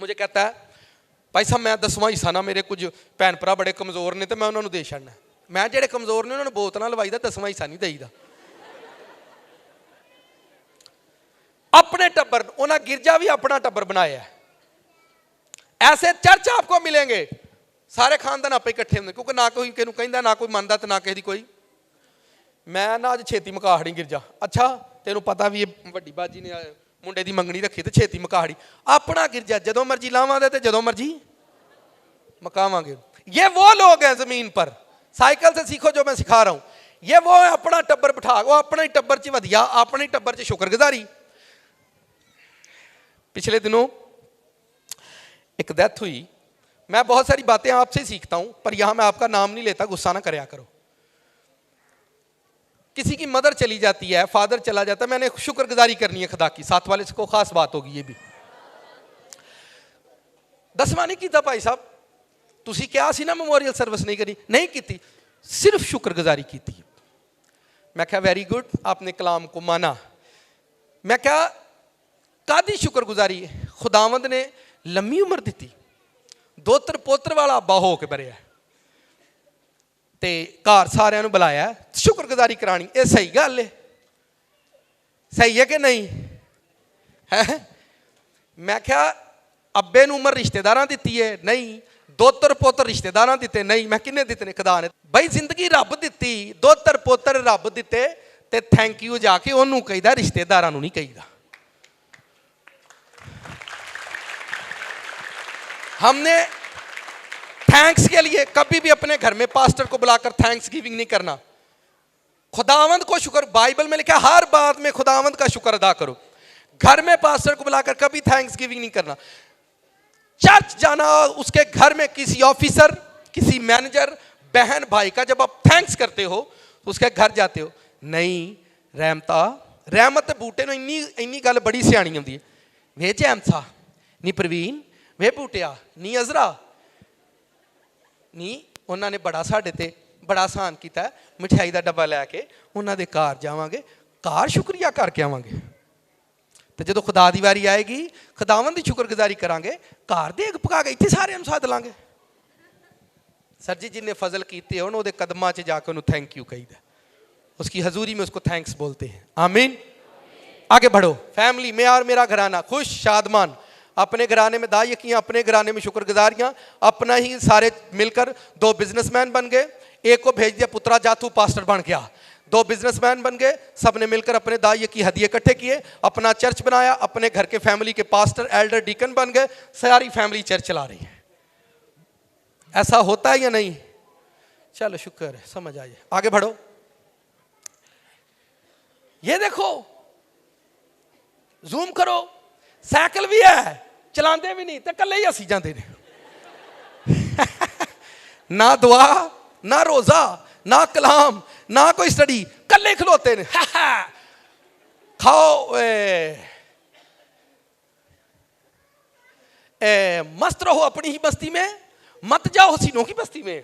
मुझे कहता है भाई साहब मैं 10वां हिस्सा ना, मेरे कुछ भैन भरा बड़े कमजोर ने तो मैं उन्होंने दे छड़ना। मैं जेडे कमजोर ने उन्होंने बोतल लवाई, 10वां हिस्सा नहीं देईदा। अपने टब्बर, उन्हें गिरजा भी अपना टब्बर बनाया है। ऐसे चर्च आपको मिलेंगे, सारे खानदान आप इकट्ठे होंगे, क्योंकि ना कोई किसी कहता, ना कोई मानता, ना किसी कोई। मैं ना अज छेती मकाहड़ी गिरजा, अच्छा तेनों पता भी वड्डी बाजी ने मुंडे की मंगनी रखी तो छेती मकाहड़ी। अपना गिरजा जदों मर्जी लावांगे तो जदों मर्जी मकावांगे। ये वो लोग हैं जमीन पर, साइकिल से सीखो जो मैं सिखा रहा हूं। ये वो है अपना टब्बर बिठा, वो अपने टब्बर च वधिया, अपने टब्बर च शुक्रगुजारी। पिछले दिनों एक डेथ हुई। मैं बहुत सारी बातें आपसे सीखता हूं, पर यहां मैं आपका नाम नहीं लेता, गुस्सा ना करया करो। किसी की मदर चली जाती है, फादर चला जाता है, मैंने शुक्रगुजारी करनी है खुदा की। साथ वाले को खास बात होगी ये भी। 10वां नहीं किया भाई साहब, तुसी क्या सी ना मेमोरियल सर्विस नहीं करी, नहीं की, सिर्फ शुक्रगुजारी की थी। मैं क्या वेरी गुड, आपने कलाम को माना। मैं क्या कादी शुक्रगुजारी, खुदावंद ने लंबी उम्र दी, दोत्र पोत्र वाला अब्बा हो के भरिया ते घर सारिਆਂ ਨੂੰ बुलाया, शुक्रगुजारी करानी। ये सही गल है, सही है कि नहीं है? मैं क्या अब्बे ਨੂੰ उम्र रिश्तेदार दी है, नहीं। दोत्र पोत्र रिश्तेदार दिते, नहीं। मैं किन्ने दिते ने? खुदा ने। भाई जिंदगी रब दी, दोत्र पोत्र रब दिते ते थैंक यू जाके ओनू कहीदा, रिश्तेदारां नू नहीं कहीदा। हमने थैंक्स के लिए कभी भी अपने घर में पास्टर को बुलाकर थैंक्स गिविंग नहीं करना। खुदावंद को शुक्र, बाइबल में लिखा है हर बात में खुदावंद का शुक्र अदा करो। घर में पास्टर को बुलाकर कभी थैंक्स गिविंग नहीं करना। चर्च जाना, उसके घर में किसी ऑफिसर, किसी मैनेजर, बहन भाई का जब आप थैंक्स करते हो तो उसके घर जाते हो, नहीं रहमत बूटे ने इन्नी गल बड़ी सियाणी होंदी है। वे जैमसा नी प्रवीण, वे बूटिया नी अजरा नी, उन्होंने बड़ा साडे ते बड़ा आसान किया, मिठाई का डब्बा लैके उन्होंने घर जावांगे, घर शुक्रिया करके आवांगे। तो जो खुदा की वारी आएगी, खुदावंद की शुक्रगुजारी करांगे, घर देग पका के इतने सारे सद लांगे। सर जी जिन्हें फजल किए हो उन्होंने कदमां च जाकर उन्होंने थैंक यू कहीदा, उसकी हजूरी में उसको थैंक्स बोलते हैं। आमीन। आगे बढ़ो। फैमिली में और मेरा घराना खुश शादमान, अपने घराने में दायकियाँ, अपने घराने में शुक्रगुजारियाँ, अपना ही सारे मिलकर 2 बिजनेसमैन बन गए। एक को भेज दिया पुत्रा जातू पास्टर बन गया, 2 बिजनेसमैन बन गए। सबने मिलकर अपने दाई की हदिये इकट्ठे किए, अपना चर्च बनाया, अपने घर के फैमिली के पास्टर एल्डर डीकन बन गए, सारी फैमिली चर्च चला रही है। ऐसा होता है या नहीं? चलो शुक्र है, समझ आइए। आगे बढ़ो। ये देखो, जूम करो, साइकिल भी है, चलाते भी नहीं तो कल ही हसी जाते हैं। ना दुआ, ना रोजा, ना कलाम, ना कोई स्टडी, कले खलोते ने। खाओ मस्त रहो अपनी ही मस्ती में, मत जाओ हसीनों की बस्ती में।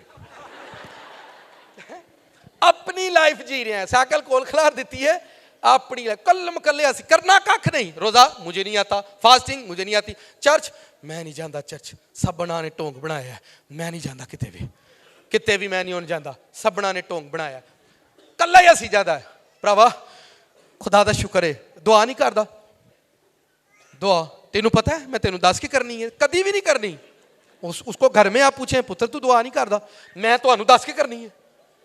अपनी लाइफ जी रहे हैं, साइकिल कोल खिलार देती है अपनी कलम कले असी करना कख नहीं। रोजा मुझे नहीं आता, फास्टिंग मुझे नहीं आती, चर्च मैं नहीं जाता, चर्च सबना ने ढोंग बनाया है, मैं नहीं जाता किते भी मैं नहीं होने जाता, सबना ने ढोंग बनाया, कला ही असी जाता है। भरावा खुदा दा शुक्र है, दुआ नहीं करता। दुआ तेनू पता है मैं तेनू दस के करनी है, कदी भी नहीं करनी। उसको घर में आप पूछे पुत्र तू दुआ नहीं करता, मैं तो दस के करनी है,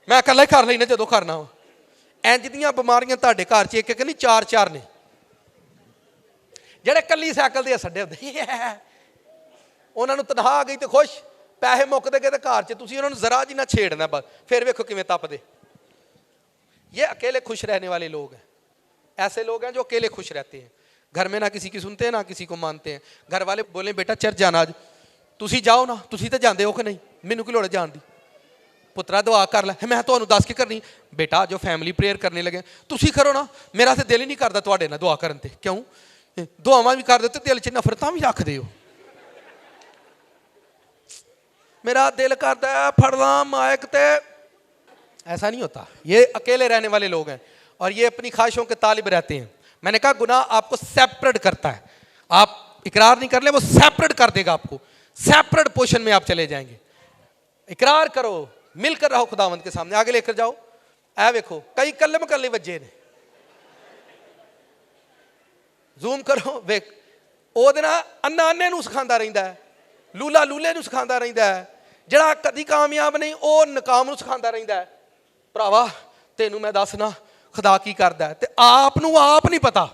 मैं कला ही कर लेना जो करना वा। इंज दियां बीमारियां तुहाडे घर च एक नहीं चार चार ने, ਜਿਹੜੇ ਕੱਲੀ ਸਾਈਕਲ ਦੇ ਛੱਡੇ ਹੁੰਦੇ ਉਹਨਾਂ ਨੂੰ ਤਨਖਾਹ ਆ ਗਈ ਤੇ ਖੁਸ਼, ਪੈਸੇ ਮੁੱਕਦੇ ਗਏ ਤੇ ਘਰ 'ਚ ਤੁਸੀਂ ਉਹਨਾਂ ਨੂੰ ਜ਼ਰਾ ਜੀ ਨਾ ਛੇੜਨਾ, ਬਸ ਫਿਰ ਵੇਖੋ ਕਿਵੇਂ ਤਪਦੇ। ये अकेले खुश रहने वाले लोग हैं, ऐसे लोग हैं जो अकेले खुश रहते हैं, घर में ना किसी की सुनते हैं ना किसी को मानते हैं। घर वाले बोले बेटा चर्च जाना आज, तुसी जाओ ना, तुसी तो जाते हो कि नहीं, मैनू की लोड़ जान दी, पुत्रा दुआ कर लै, मैं तो दस के करनी। बेटा जो फैमिली प्रेयर करने लगे तुसी करो ना, मेरा तो दिल ही नहीं करता तुहाडे नाल दुआ करन ते, क्यों दुआवां भी कर दे दिल च नफरतां भी रखदे हो। मेरा दिल करता है फड़ ला माइक ते, ऐसा नहीं होता। ये अकेले रहने वाले लोग हैं और ये अपनी ख्वाहिशों के तालिब रहते हैं। मैंने कहा गुनाह आपको सेपरेट करता है, आप इकरार नहीं कर ले वो सेपरेट कर देगा आपको, सेपरेट पोर्शन में आप चले जाएंगे। इकरार करो, मिलकर रहो खुदावंद के सामने, आगे लेकर जाओ। ऐ देखो कई कलम कले वजे ने, जूम करो वेख, ਉਹਦੇ ਨਾਲ अन्ना अन्ने ਨੂੰ ਸਿਖਾਉਂਦਾ ਰਹਿੰਦਾ ਹੈ, ਲੂਲਾ ਲੂਲੇ ਨੂੰ ਸਿਖਾਉਂਦਾ ਰਹਿੰਦਾ ਹੈ, ਜਿਹੜਾ ਕਦੀ ਕਾਮਯਾਬ ਨਹੀਂ ਉਹ ਨਕਾਮ ਨੂੰ ਸਿਖਾਉਂਦਾ ਰਹਿੰਦਾ ਹੈ। ਭਰਾਵਾ ਤੈਨੂੰ ਮੈਂ ਦੱਸਣਾ ਖੁਦਾ ਕੀ ਕਰਦਾ ਹੈ, ਤੇ ਆਪ ਨੂੰ ਆਪ ਨਹੀਂ ਪਤਾ।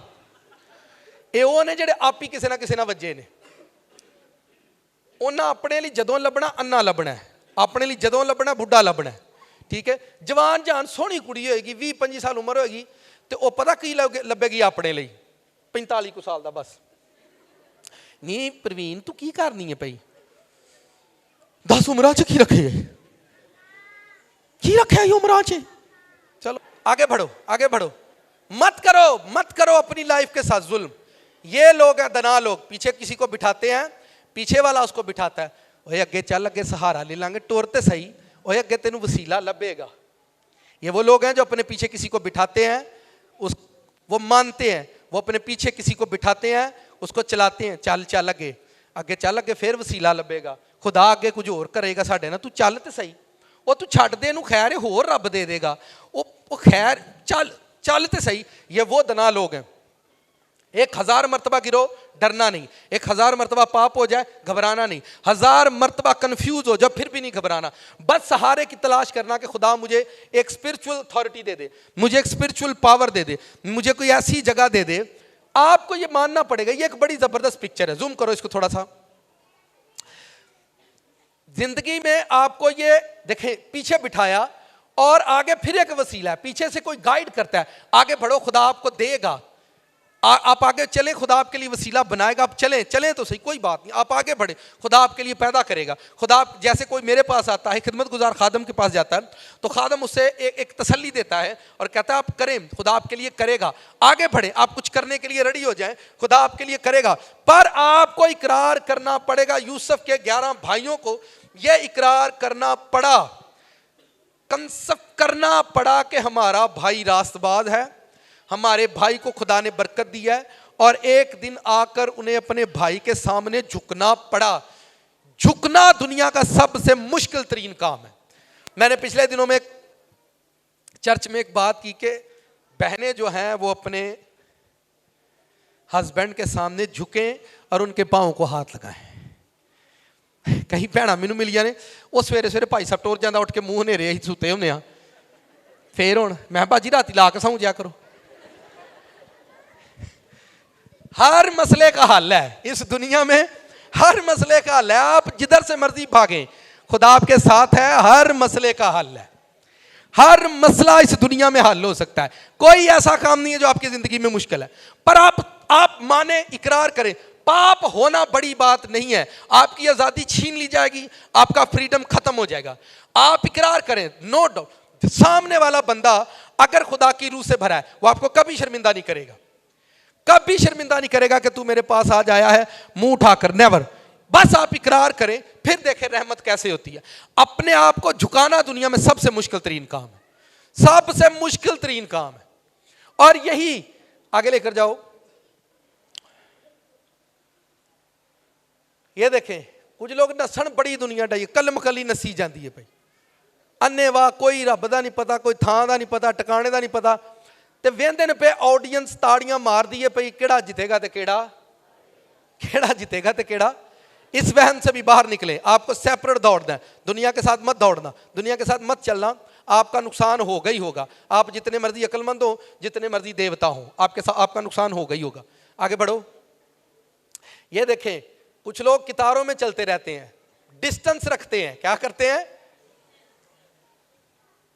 ਇਹ ਉਹ ਨੇ ਜਿਹੜੇ ਆਪ ਹੀ ਕਿਸੇ ਨਾ ਵੱਜੇ ਨੇ। ਉਹਨਾਂ ਆਪਣੇ ਲਈ ਜਦੋਂ ਲੱਭਣਾ ਅੰਨਾ ਲੱਭਣਾ, ਆਪਣੇ ਲਈ ਜਦੋਂ ਲੱਭਣਾ ਬੁੱਢਾ ਲੱਭਣਾ, ਠੀਕ ਹੈ। ਜਵਾਨ ਜਾਨ ਸੋਹਣੀ ਕੁੜੀ ਹੋਏਗੀ 20-25 ਸਾਲ ਉਮਰ ਹੋਏਗੀ ਤੇ ਉਹ ਪਤਾ ਕੀ ਲੱਭੇਗੀ ਆਪਣੇ ਲਈ 45 ਕੁ ਸਾਲ ਦਾ ਬਸ। ਨਹੀਂ ਪ੍ਰਵੀਨ ਤੂੰ ਕੀ ਕਰਨੀ ਹੈ ਪਈ, 10 ਉਮਰਾਂ 'ਚ ਕੀ ਰੱਖੇ, की रखा है उम्र से। चलो आगे बढ़ो, आगे बढ़ो, मत करो अपनी लाइफ के साथ जुल्म। ये लोग हैं दना लोग, पीछे किसी को बिठाते हैं, पीछे वाला उसको बिठाता है, ओए अगे चल, अगे सहारा ले लांगे, टोरते सही, ओए अगे तेनू वसीला लभेगा। ये वो लोग हैं जो अपने पीछे किसी को बिठाते हैं, वो मानते हैं, वो अपने पीछे किसी को बिठाते हैं, उसको चलाते हैं, चल अगे फिर वसीला लभेगा। खुदा अगे कुछ होर करेगा साडे नाल, तू चल ते सही, वो तू छड्ड दे नूं खैर होर रब दे देगा, वो खैर चल ते सही। ये वो दना लोग हैं। 1000 मरतबा गिरो डरना नहीं, 1000 मरतबा पाप हो जाए घबराना नहीं, 1000 मरतबा कंफ्यूज हो जाए फिर भी नहीं घबराना। बस सहारे की तलाश करना कि खुदा मुझे एक स्पिरिचुअल अथॉरिटी दे दे, मुझे एक स्पिरिचुअल पावर दे दे, मुझे कोई ऐसी जगह दे दे। आपको ये मानना पड़ेगा। ये एक बड़ी जबरदस्त पिक्चर है, जूम करो इसको थोड़ा सा। जिंदगी में आपको ये देखें, पीछे बिठाया और आगे फिर एक वसीला है, पीछे से कोई गाइड करता है, आगे बढ़ो खुदा आपको देगा। आप आगे चले, खुदा आपके लिए वसीला बनाएगा। आप चले तो सही, कोई बात नहीं, आप आगे बढ़े, खुदा आपके लिए पैदा करेगा। खुदा जैसे कोई मेरे पास आता है, खिदमत गुजार खादम के पास जाता है, तो खादम उससे एक तसल्ली देता है और कहता है आप करें, खुदा आपके लिए करेगा। आगे बढ़े, आप कुछ करने के लिए रेडी हो जाएं, खुदा आपके लिए करेगा। पर आपको इकरार करना पड़ेगा। यूसुफ के 11 भाइयों को यह इकरार करना पड़ा, कंसफ करना पड़ा कि हमारा भाई रास्तबाज है, हमारे भाई को खुदा ने बरकत दी है, और एक दिन आकर उन्हें अपने भाई के सामने झुकना पड़ा। झुकना दुनिया का सबसे मुश्किल तरीन काम है। मैंने पिछले दिनों में चर्च में एक बात की कि बहनें जो हैं वो अपने हस्बैंड के सामने झुकें और उनके पाँव को हाथ लगाएं। कई भैन मैनू मिलिया ने, वो सवेरे सवेरे भाई साहब टोर जाता, उठ के मूँह हनेरे असीं सुते होंदे आ, फिर हुण मैं भाजी राती ला के सौं जाया करो। हर मसले का हल है इस दुनिया में, हर मसले का हल है। आप जिधर से मर्जी भागें, खुदा आपके साथ है, हर मसले का हल है। हर मसला इस दुनिया में हल हो सकता है। कोई ऐसा काम नहीं है जो आपकी जिंदगी में मुश्किल है। पर आप माने, इकरार करें। पाप होना बड़ी बात नहीं है, आपकी आजादी छीन ली जाएगी, आपका फ्रीडम खत्म हो जाएगा। आप इकरार करें, नो डाउट सामने वाला बंदा अगर खुदा की रूह से भरा है, वो आपको कभी शर्मिंदा नहीं करेगा, कभी शर्मिंदा नहीं करेगा कि तू मेरे पास आज आया है मुंह उठाकर, नेवर। बस आप इकरार करें, फिर देखें रहमत कैसे होती है। अपने आप को झुकाना दुनिया में सबसे मुश्किल तरीन काम है, सबसे मुश्किल तरीन काम है। और यही आगे लेकर जाओ, ये देखें कुछ लोग नसन बड़ी दुनिया डाई कलम कली नसी जाती है भाई, अन्ने वाह, कोई रब का नहीं पता, कोई थां का नहीं पता, टिकाने का नहीं पता, ते वेंदे ने पे ऑडियंस ताड़ियां मार दी है भाई, केड़ा जितेगा ते केड़ा जितेगा ते केड़ा। इस वहन से भी बाहर निकले, आपको सेपरेट दौड़ना है, दुनिया के साथ मत दौड़ना, दुनिया के साथ मत चलना, आपका नुकसान होगा ही होगा। आप जितने मर्जी अक्लमंद हो, जितने मर्जी देवता हो, आपके साथ आपका नुकसान होगा ही होगा। आगे बढ़ो, ये देखें कुछ लोग कितारों में चलते रहते हैं, डिस्टेंस रखते हैं, क्या करते हैं,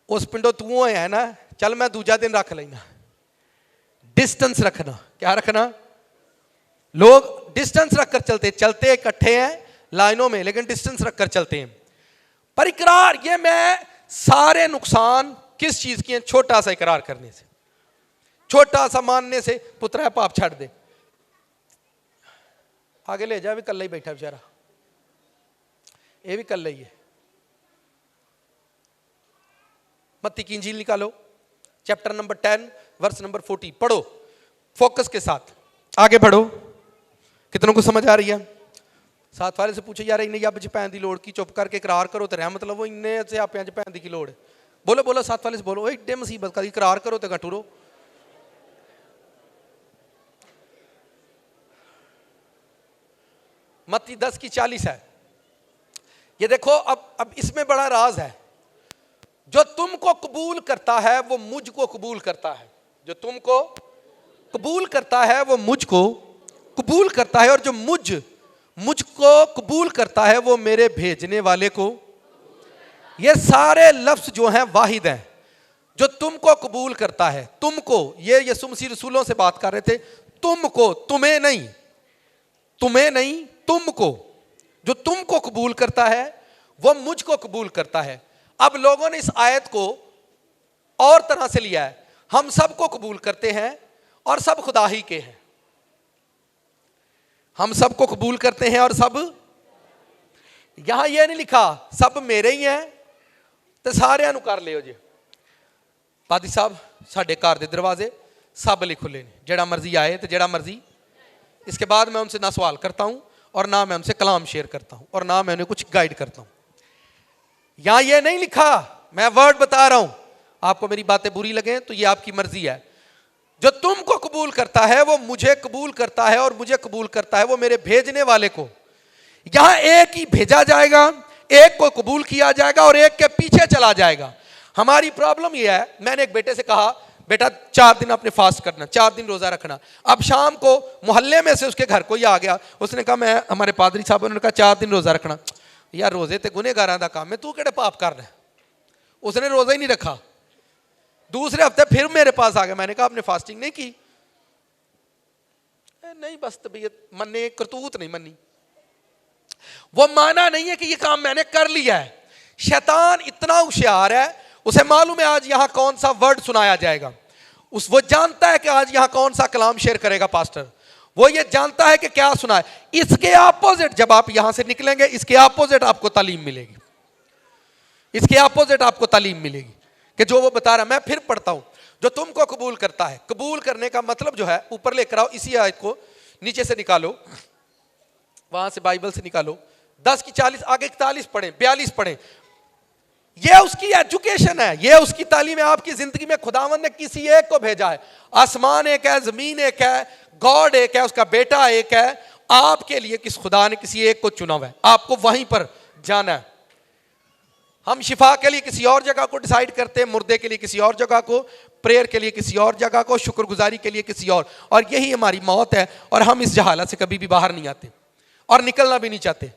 उस पिंडो तू है ना, चल मैं दूजा दिन रख लेना। डिस्टेंस रखना, क्या रखना, लोग डिस्टेंस रखकर चलते इकट्ठे हैं लाइनों में, लेकिन डिस्टेंस रखकर चलते हैं। पर इकरार, ये मैं सारे नुकसान किस चीज की है, छोटा सा इकरार करने से, छोटा सा मानने से पुत्र है पाप छाड़ दे। आगे ले जा, भी कल ही बैठा बेचारा, ये भी कल ही है। मत्ती की इंजील निकालो, चैप्टर नंबर 10 वर्स नंबर 40 पढ़ो फोकस के साथ, आगे बढ़ो। कितनों को समझ आ रही है? साथ वाले से पूछो यार इन्हें अब पैन की लोड़ की, चुप करके इकरार करो तो रहमत लवो, इन्ने से आप पैन की लोड़ है। बोलो बोलो साथ वाले से बोलो, एडे मुसीबत का इकरार करो तो घटूरो। मत्ती 10:40 है, ये देखो। अब इसमें बड़ा राज है, जो तुमको कबूल करता है वो मुझको कबूल करता है, जो तुमको कबूल करता है वो मुझको कबूल करता है, और जो मुझको कबूल करता है वो मेरे भेजने वाले को। ये सारे लफ्ज जो हैं वाहिद हैं, जो तुमको कबूल करता है, तुमको, ये यीशु मसीह रसूलों से बात कर रहे थे, तुमको, तुम्हें नहीं, तुम्हें नहीं, तुमको, जो तुमको कबूल करता है वो मुझको कबूल करता है। अब लोगों ने इस आयत को और तरह से लिया है, हम सबको कबूल करते हैं और सब खुदा ही के हैं, हम सबको कबूल करते हैं और सब, यहां यह नहीं लिखा सब मेरे ही हैं तो सारे कर लियो जी। पादी साहब साडे घर दे दरवाजे सब लिए खुले ने, जेड़ा मर्जी आए तो जेड़ा मर्जी। इसके बाद मैं उनसे ना सवाल करता हूं और ना मैं उनसे कलाम शेयर करता हूं और ना मैं उन्हें कुछ गाइड करता हूं। यहां यह नहीं लिखा, मैं वर्ड बता रहा हूं, आपको मेरी बातें बुरी लगे तो ये आपकी मर्जी है। जो तुमको कबूल करता है वो मुझे कबूल करता है, और मुझे कबूल करता है वो मेरे भेजने वाले को। यहां एक ही भेजा जाएगा, एक को कबूल किया जाएगा और एक के पीछे चला जाएगा। हमारी प्रॉब्लम यह है, मैंने एक बेटे से कहा बेटा 4 दिन अपने फास्ट करना, 4 दिन रोजा रखना। अब शाम को मोहल्ले में से उसके घर कोई आ गया, उसने कहा मैं, हमारे पादरी साहब ने कहा 4 दिन रोजा रखना। यार रोजे ते गुनेगारां दा काम है, तू केड़े पाप कर रहा है। उसने रोजा ही नहीं रखा, दूसरे हफ्ते फिर मेरे पास आ गया, मैंने कहा आपने फास्टिंग नहीं की? नहीं बस तबीयत मन्ने, करतूत नहीं मन्नी। वो माना नहीं है कि ये काम मैंने कर लिया है। शैतान इतना होशियार है, उसे मालूम है आज यहां कौन सा वर्ड सुनाया जाएगा, वो जानता है कि आज यहां कौन सा कलाम शेयर करेगा पास्टर, वो ये जानता है कि क्या सुना है। इसके अपोजिट जब आप यहां से निकलेंगे, इसके अपोजिट आपको तालीम मिलेगी, इसके अपोजिट आपको तालीम मिलेगी कि जो वो बता रहा। मैं फिर पढ़ता हूं, जो तुमको कबूल करता है, कबूल करने का मतलब जो है, ऊपर लेकर आओ इसी आयत को, नीचे से निकालो, वहां से बाइबल से निकालो, 10:40 आगे 41 पढ़े, 42 पढ़े। ये उसकी एजुकेशन है, ये उसकी तालीम है। आपकी जिंदगी में खुदावंद ने किसी एक को भेजा है, आसमान एक है, जमीन एक है, गॉड एक है, उसका बेटा एक है। आपके लिए किस खुदा ने किसी एक को चुना हुआ है, आपको वहीं पर जाना है। हम शिफा के लिए किसी और जगह को डिसाइड करते हैं, मुर्दे के लिए किसी और जगह को, प्रेयर के लिए किसी और जगह को, शुक्रगुजारी के लिए किसी और यही हमारी मौत है। और हम इस जहालत से कभी भी बाहर नहीं आते और निकलना भी नहीं चाहते।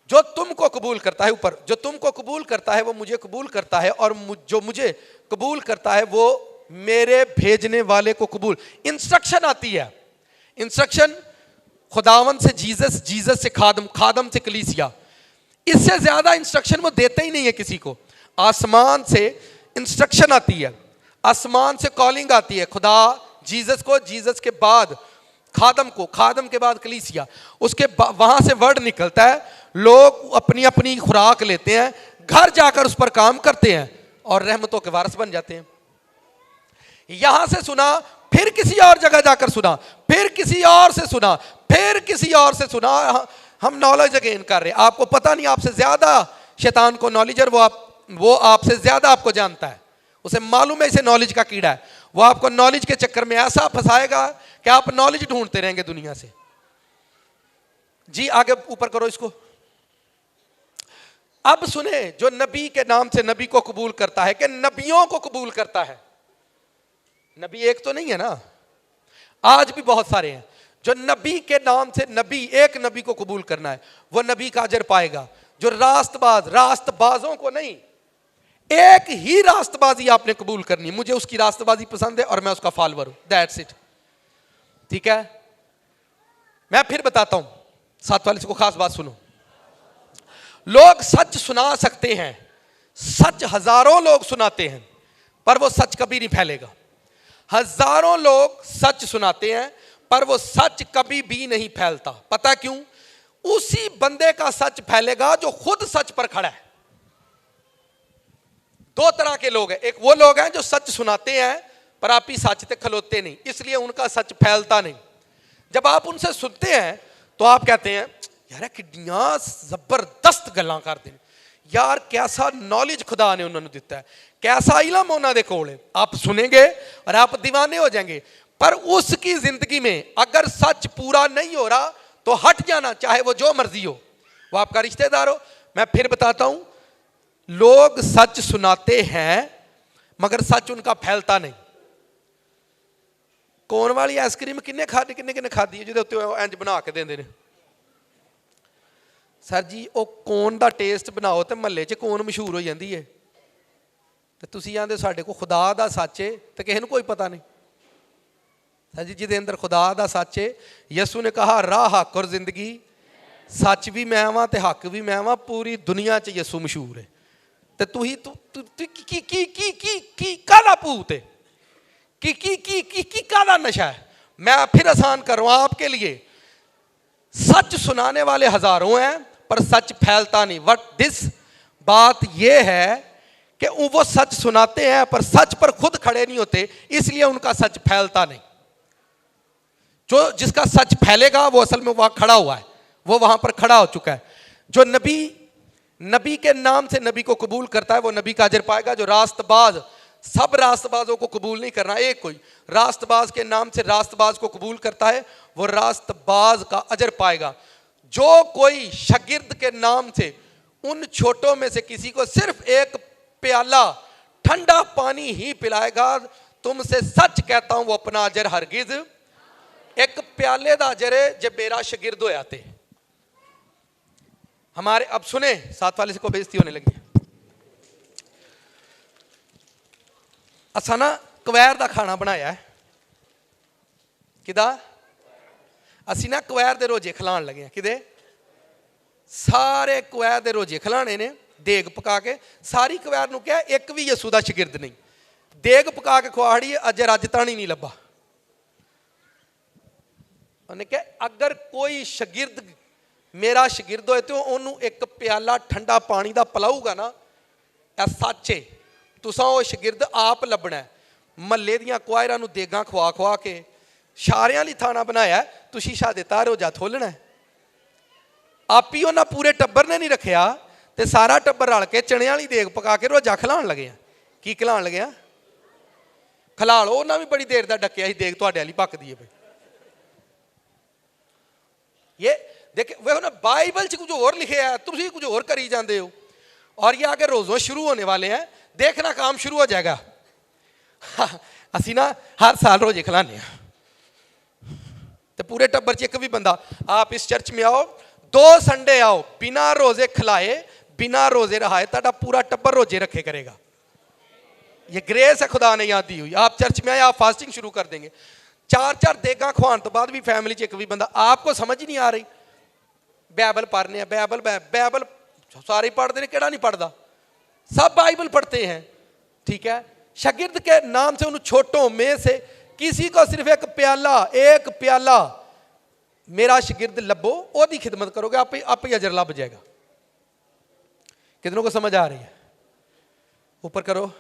जो तुमको कबूल करता है, ऊपर, जो तुमको कबूल करता है वो मुझे कबूल करता है, और जो मुझे कबूल करता है वो मेरे भेजने वाले को कबूल। इंस्ट्रक्शन आती है, इंस्ट्रक्शन खुदावन से जीसस, जीसस से खादम, खादम से कलीसिया। इससे ज्यादा इंस्ट्रक्शन वो देते ही नहीं है किसी को। आसमान से इंस्ट्रक्शन आती है, आसमान से कॉलिंग आती है। खुदा जीसस को, जीसस के बाद खादम को, खादम के बाद कलीसिया, उसके वहां से वर्ड निकलता है, लोग अपनी अपनी खुराक लेते हैं, घर जाकर उस पर काम करते हैं और रहमतों के वारिस बन जाते हैं। यहां से सुना, फिर किसी और जगह जाकर सुना, फिर किसी और से सुना, फिर किसी और से सुना। हम नॉलेज अगेन कर रहे हैं। आपको पता नहीं, आपसे ज्यादा शैतान को नॉलेज है, वो आपसे ज्यादा आपको जानता है, उसे मालूम है इसे नॉलेज का कीड़ा है। वो आपको नॉलेज के चक्कर में ऐसा फंसाएगा कि आप नॉलेज ढूंढते रहेंगे दुनिया से। जी आगे ऊपर करो इसको। अब सुने, जो नबी के नाम से नबी को कबूल करता है, कि नबियों को कबूल करता है। नबी एक तो नहीं है ना, आज भी बहुत सारे हैं। जो नबी के नाम से नबी, एक नबी को कबूल करना है, वो नबी का अजर पाएगा। जो रास्तबाजों को नहीं, एक ही रास्तबाजी आपने कबूल करनी है। मुझे उसकी रास्तबाजी पसंद है और मैं उसका फॉलोअर हूं, दैट्स इट। ठीक है, मैं फिर बताता हूं, साथ वाले को खास बात सुनो। लोग सच सुना सकते हैं, सच हजारों लोग सुनाते हैं, पर वो सच कभी नहीं फैलेगा। हजारों लोग सच सुनाते हैं, पर वो सच कभी भी नहीं फैलता। पता क्यों? उसी बंदे का सच फैलेगा जो खुद सच पर खड़ा है। दो तरह के लोग हैं, एक वो लोग हैं जो सच सुनाते हैं पर आप ही सच तक खलोते नहीं, इसलिए उनका सच फैलता नहीं। जब आप उनसे सुनते हैं तो आप कहते हैं यार किड्डियां जबरदस्त गल्लां करते हैं, यार कैसा नॉलेज खुदा ने उन्होंने दिता है, कैसा इलम उन्होंने कोल है। आप सुनेंगे और आप दीवाने हो जाएंगे, पर उसकी जिंदगी में अगर सच पूरा नहीं हो रहा तो हट जाना, चाहे वो जो मर्जी हो, वो आपका रिश्तेदार हो। मैं फिर बताता हूं, लोग सच सुनाते हैं मगर सच उनका फैलता नहीं। कोन वाली आइसक्रीम किन्ने खाधी, किन्ने खाधी है जिहदे उत्ते इंज बना के देंदे ने। सर जी वो कोन दा टेस्ट बनाओ तो महल्ले च कोन मशहूर हो जाती है, तो तुसीं आंदे साडे को खुदा दा सच है तो किसी नूं कोई पता नहीं। सर जी जिहदे अंदर खुदा दा सच है, यसू ने कहा राह हक और जिंदगी, सच भी मैं वां ते हक भी मैं वां, पूरी दुनिया च यसू मशहूर है। तो तुही की काला भूत है, की काला नशा है। मैं फिर आसान करूँ आपके लिए, सच सुनाने वाले हजारों हैं पर सच फैलता नहीं। वट दिस बात यह है कि वो सच सुनाते हैं पर सच पर खुद खड़े नहीं होते, इसलिए उनका सच फैलता नहीं। जो जिसका सच फैलेगा वो असल में वहां खड़ा हुआ है, वो वहां पर खड़ा हो चुका है। जो नबी के नाम से नबी को कबूल करता है वो नबी का अजर पाएगा। जो रास्तबाज, सब रास्तबाजों को कबूल नहीं करना, एक कोई रास्तबाज के नाम से रास्तबाज को कबूल करता है वो रास्तबाज का अजर पाएगा। जो कोई शागिर्द के नाम से उन छोटों में से किसी को सिर्फ एक प्याला ठंडा पानी ही पिलाएगा, तुमसे सच कहता हूं वो अपना अजर हरगिज, एक प्याले दा अजर है जे मेरा शागिर्द होया ते। हमारे अब सुने, साथ वाले से को बेइज्जती होने लगी। असा ना कुवैर दा खाना बनाया है, किदा असी ना कुवैर दे रोजे खिलान लगे हैं। किदे? सारे कुवैर दे रोजे खिलाने ने, देग पका के। सारी कुवैर नूं कहा एक भी यसू दा शागिर्द नहीं, देग पका के खुआड़ी अजर अज ताणी नहीं लभा। उन्हें कहा अगर कोई शागिर्द मेरा शागिर्द होए तो उन्होंने एक प्याला ठंडा पानी का पिलाऊगा ना, यह सच है। तुसां वो शागिर्द आप लभना है। महल्ले दियां कुआयरां नूं देगां खुआ खुआ के शारियां लई थाना बनाया, तुसीं शादेता रोजा थोलना है। आप ही उन्हां पूरे टब्बर ने नहीं रखिया ते सारा टब्बर रल के चने वाली देग पका के रोजा खिलाण लगे हैं। की खिलाण लगे हैं? खिला लो, उन्हां भी बड़ी देर दा डकिया ही देग तुहाडे वाली पकदी है। ये देखे वे ना बाइबल च कुछ और लिखे है, तुम कुछ और करी जाते हो। और ये आगे रोज़ों शुरू होने वाले हैं, देखना काम शुरू हो जाएगा। असी ना हर साल रोजे खिलाने तो पूरे टब्बर च एक भी बंदा, आप इस चर्च में आओ 2 संडे आओ बिना रोजे खिलाए बिना रोजे रहाए, ताड़ा पूरा टब्बर रोजे रखे करेगा। ये ग्रेस है खुदा ने याद दी हुई। आप चर्च में आए, आप फास्टिंग शुरू कर देंगे। 4 देगा खुआन तो बाद भी फैमिली च एक भी बंदा, आपको समझ ही नहीं आ रही। बाइबल पढ़ने हैं, बाइबल सारे पढ़ते हैं, केड़ा नहीं पढ़ता, सब बाइबल पढ़ते हैं। ठीक है, शागिर्द के नाम से उन छोटों में से किसी को सिर्फ एक प्याला मेरा शिगिर्द लब्बो ओदी खिदमत करोगे आप ही अजर लभ जाएगा। कितनों को समझ आ रही है? ऊपर करो।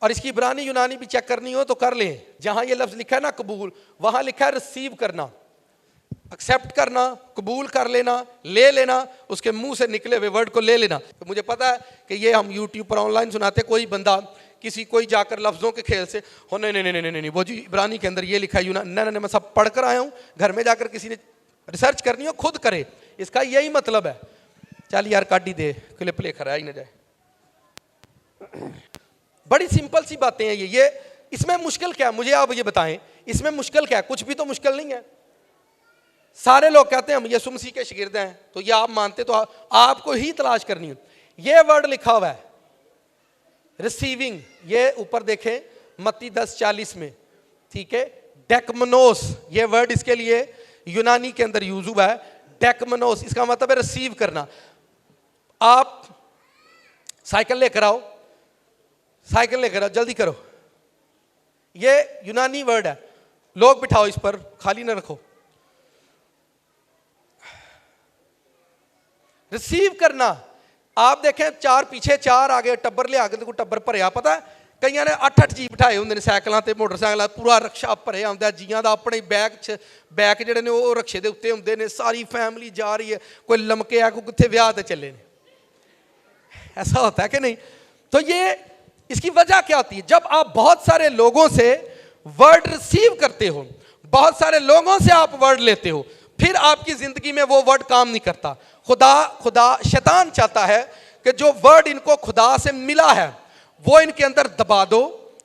और इसकी इब्रानी यूनानी भी चेक करनी हो तो कर लें। जहां ये लफ्ज लिखा है ना कबूल, वहां लिखा है रिसीव करना, एक्सेप्ट करना, कबूल कर लेना, ले लेना, उसके मुंह से निकले हुए वर्ड को ले लेना। तो मुझे पता है कि ये हम यूट्यूब पर ऑनलाइन सुनाते, कोई बंदा कोई जाकर लफ्जों के खेल से हो नहीं नहीं नहीं नहीं नहीं वो जी इब्रानी के अंदर ये लिखा है यूनानी, नहीं नहीं मैं सब पढ़ कर आया हूं। घर में जाकर किसी ने रिसर्च करनी हो खुद करे, इसका यही मतलब है। चल यार काटी दे, क्लिप लेकर आ ही ना जाए। बड़ी सिंपल सी बातें हैं ये इसमें मुश्किल क्या है? मुझे आप ये बताएं, इसमें मुश्किल क्या है? कुछ भी तो मुश्किल नहीं है। सारे लोग कहते हैं हम यीशु मसीह के शागिर्द हैं, तो ये आप मानते तो आपको ही तलाश करनी है। ये वर्ड लिखा हुआ है रिसीविंग, ये ऊपर देखें मत्ती 10:40 में, ठीक है। डेकमनोस ये वर्ड इसके लिए यूनानी के अंदर यूज हुआ है। डेकमनोस इसका मतलब है रिसीव करना। आप साइकिल लेकर आओ, साइकिल लेकर आओ, जल्दी करो। ये यूनानी वर्ड है। लोग बिठाओ इस पर, खाली ना रखो। रिसीव करना। आप देखें 4 पीछे 4 आगे टब्बर ले आगे तो टब्बर भरया। पता है कई ने 8-8 जी बिठाए होंगे साइकिलों ते मोटरसाइकिल, पूरा रक्षा भरे आंदा जियां दा अपने बैग जिहड़े ने वो रक्षे दे उत्ते हुंदे ने। सारी फैमिली जा रही है, कोई लमके है, कोई कित्थे विआह ते चले ने। ऐसा होता है कि नहीं? तो ये इसकी वजह क्या होती है? जब आप बहुत सारे लोगों से वर्ड रिसीव करते हो, बहुत सारे लोगों से आप वर्ड लेते हो, फिर आपकी जिंदगी में वो वर्ड काम नहीं करता। खुदा शैतान चाहता है कि जो वर्ड इनको खुदा से मिला है वो इनके अंदर दबा दो,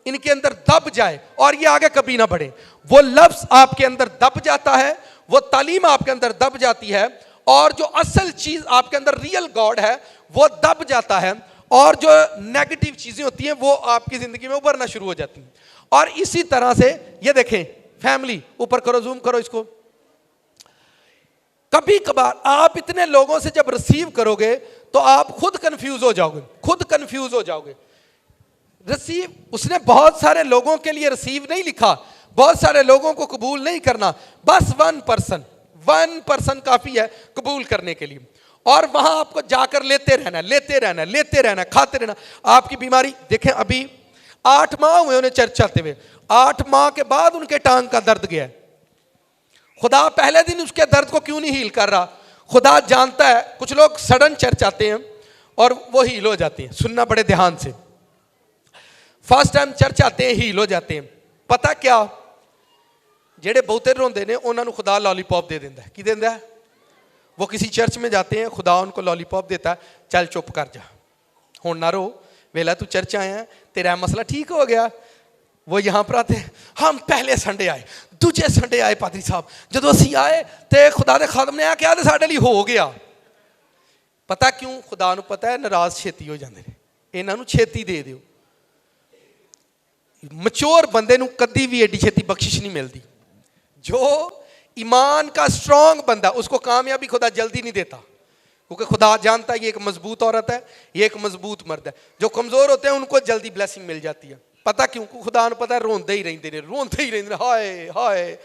इनके अंदर दब जाए और ये आगे कभी ना बढ़े। वो लफ्ज आपके अंदर दब जाता है, वो तालीम आपके अंदर दब जाती है, और जो असल चीज आपके अंदर रियल गॉड है वो दब जाता है, और जो नेगेटिव चीजें होती हैं वो आपकी जिंदगी में उभरना शुरू हो जाती हैं। और इसी तरह से ये देखें फैमिली, ऊपर करो, जूम करो इसको। कभी कभार आप इतने लोगों से जब रिसीव करोगे तो आप खुद कंफ्यूज हो जाओगे, खुद कंफ्यूज हो जाओगे। रिसीव, उसने बहुत सारे लोगों के लिए रिसीव नहीं लिखा, बहुत सारे लोगों को कबूल नहीं करना, बस वन पर्सन काफी है कबूल करने के लिए। और वहां आपको जाकर लेते रहना, लेते रहना, लेते रहना, खाते रहना। आपकी बीमारी देखें, अभी 8 माह हुए उन्हें चर्च आते हुए, 8 माह के बाद उनके टांग का दर्द गया। खुदा पहले दिन उसके दर्द को क्यों नहीं हील कर रहा? खुदा जानता है। कुछ लोग सडन चर्च आते हैं और वो हील हो जाते हैं। सुनना बड़े ध्यान से, फर्स्ट टाइम चर्च आते हैं हील हो जाते हैं। पता क्या, जेड़े बहुते रोंदे ने उन्होंने खुदा लॉलीपॉप दे देंदा है। की देंदा है? वो किसी चर्च में जाते हैं, खुदा उनको लॉलीपॉप देता है, चल चुप कर जा, हुण ना रो, वेला तू चर्च आया है, तेरा मसला ठीक हो गया। वो यहाँ पर आते हैं, हम पहले संडे आए, दूजे संडे आए पादरी साहब, जदों असी आए तो खुदा दे खादम ने आ क्या साडे लई हो गया। पता क्यों? खुदा नूं पता है नाराज छेती हो जाते हैं, इन्हां नूं छेती दे दिओ। मच्योर बंदे नूं कदी भी एडी छेती बख्शिश नहीं मिलती। जो ईमान का स्ट्रॉन्ग बंदा, उसको कामयाबी खुदा जल्दी नहीं देता, क्योंकि खुदा जानता है ये एक मजबूत औरत है, ये एक मजबूत मर्द है। जो कमजोर होते हैं उनको जल्दी ब्लेसिंग मिल जाती है। पता क्यों? खुदा ने पता है रोंदे ही रहते, हाय हाय,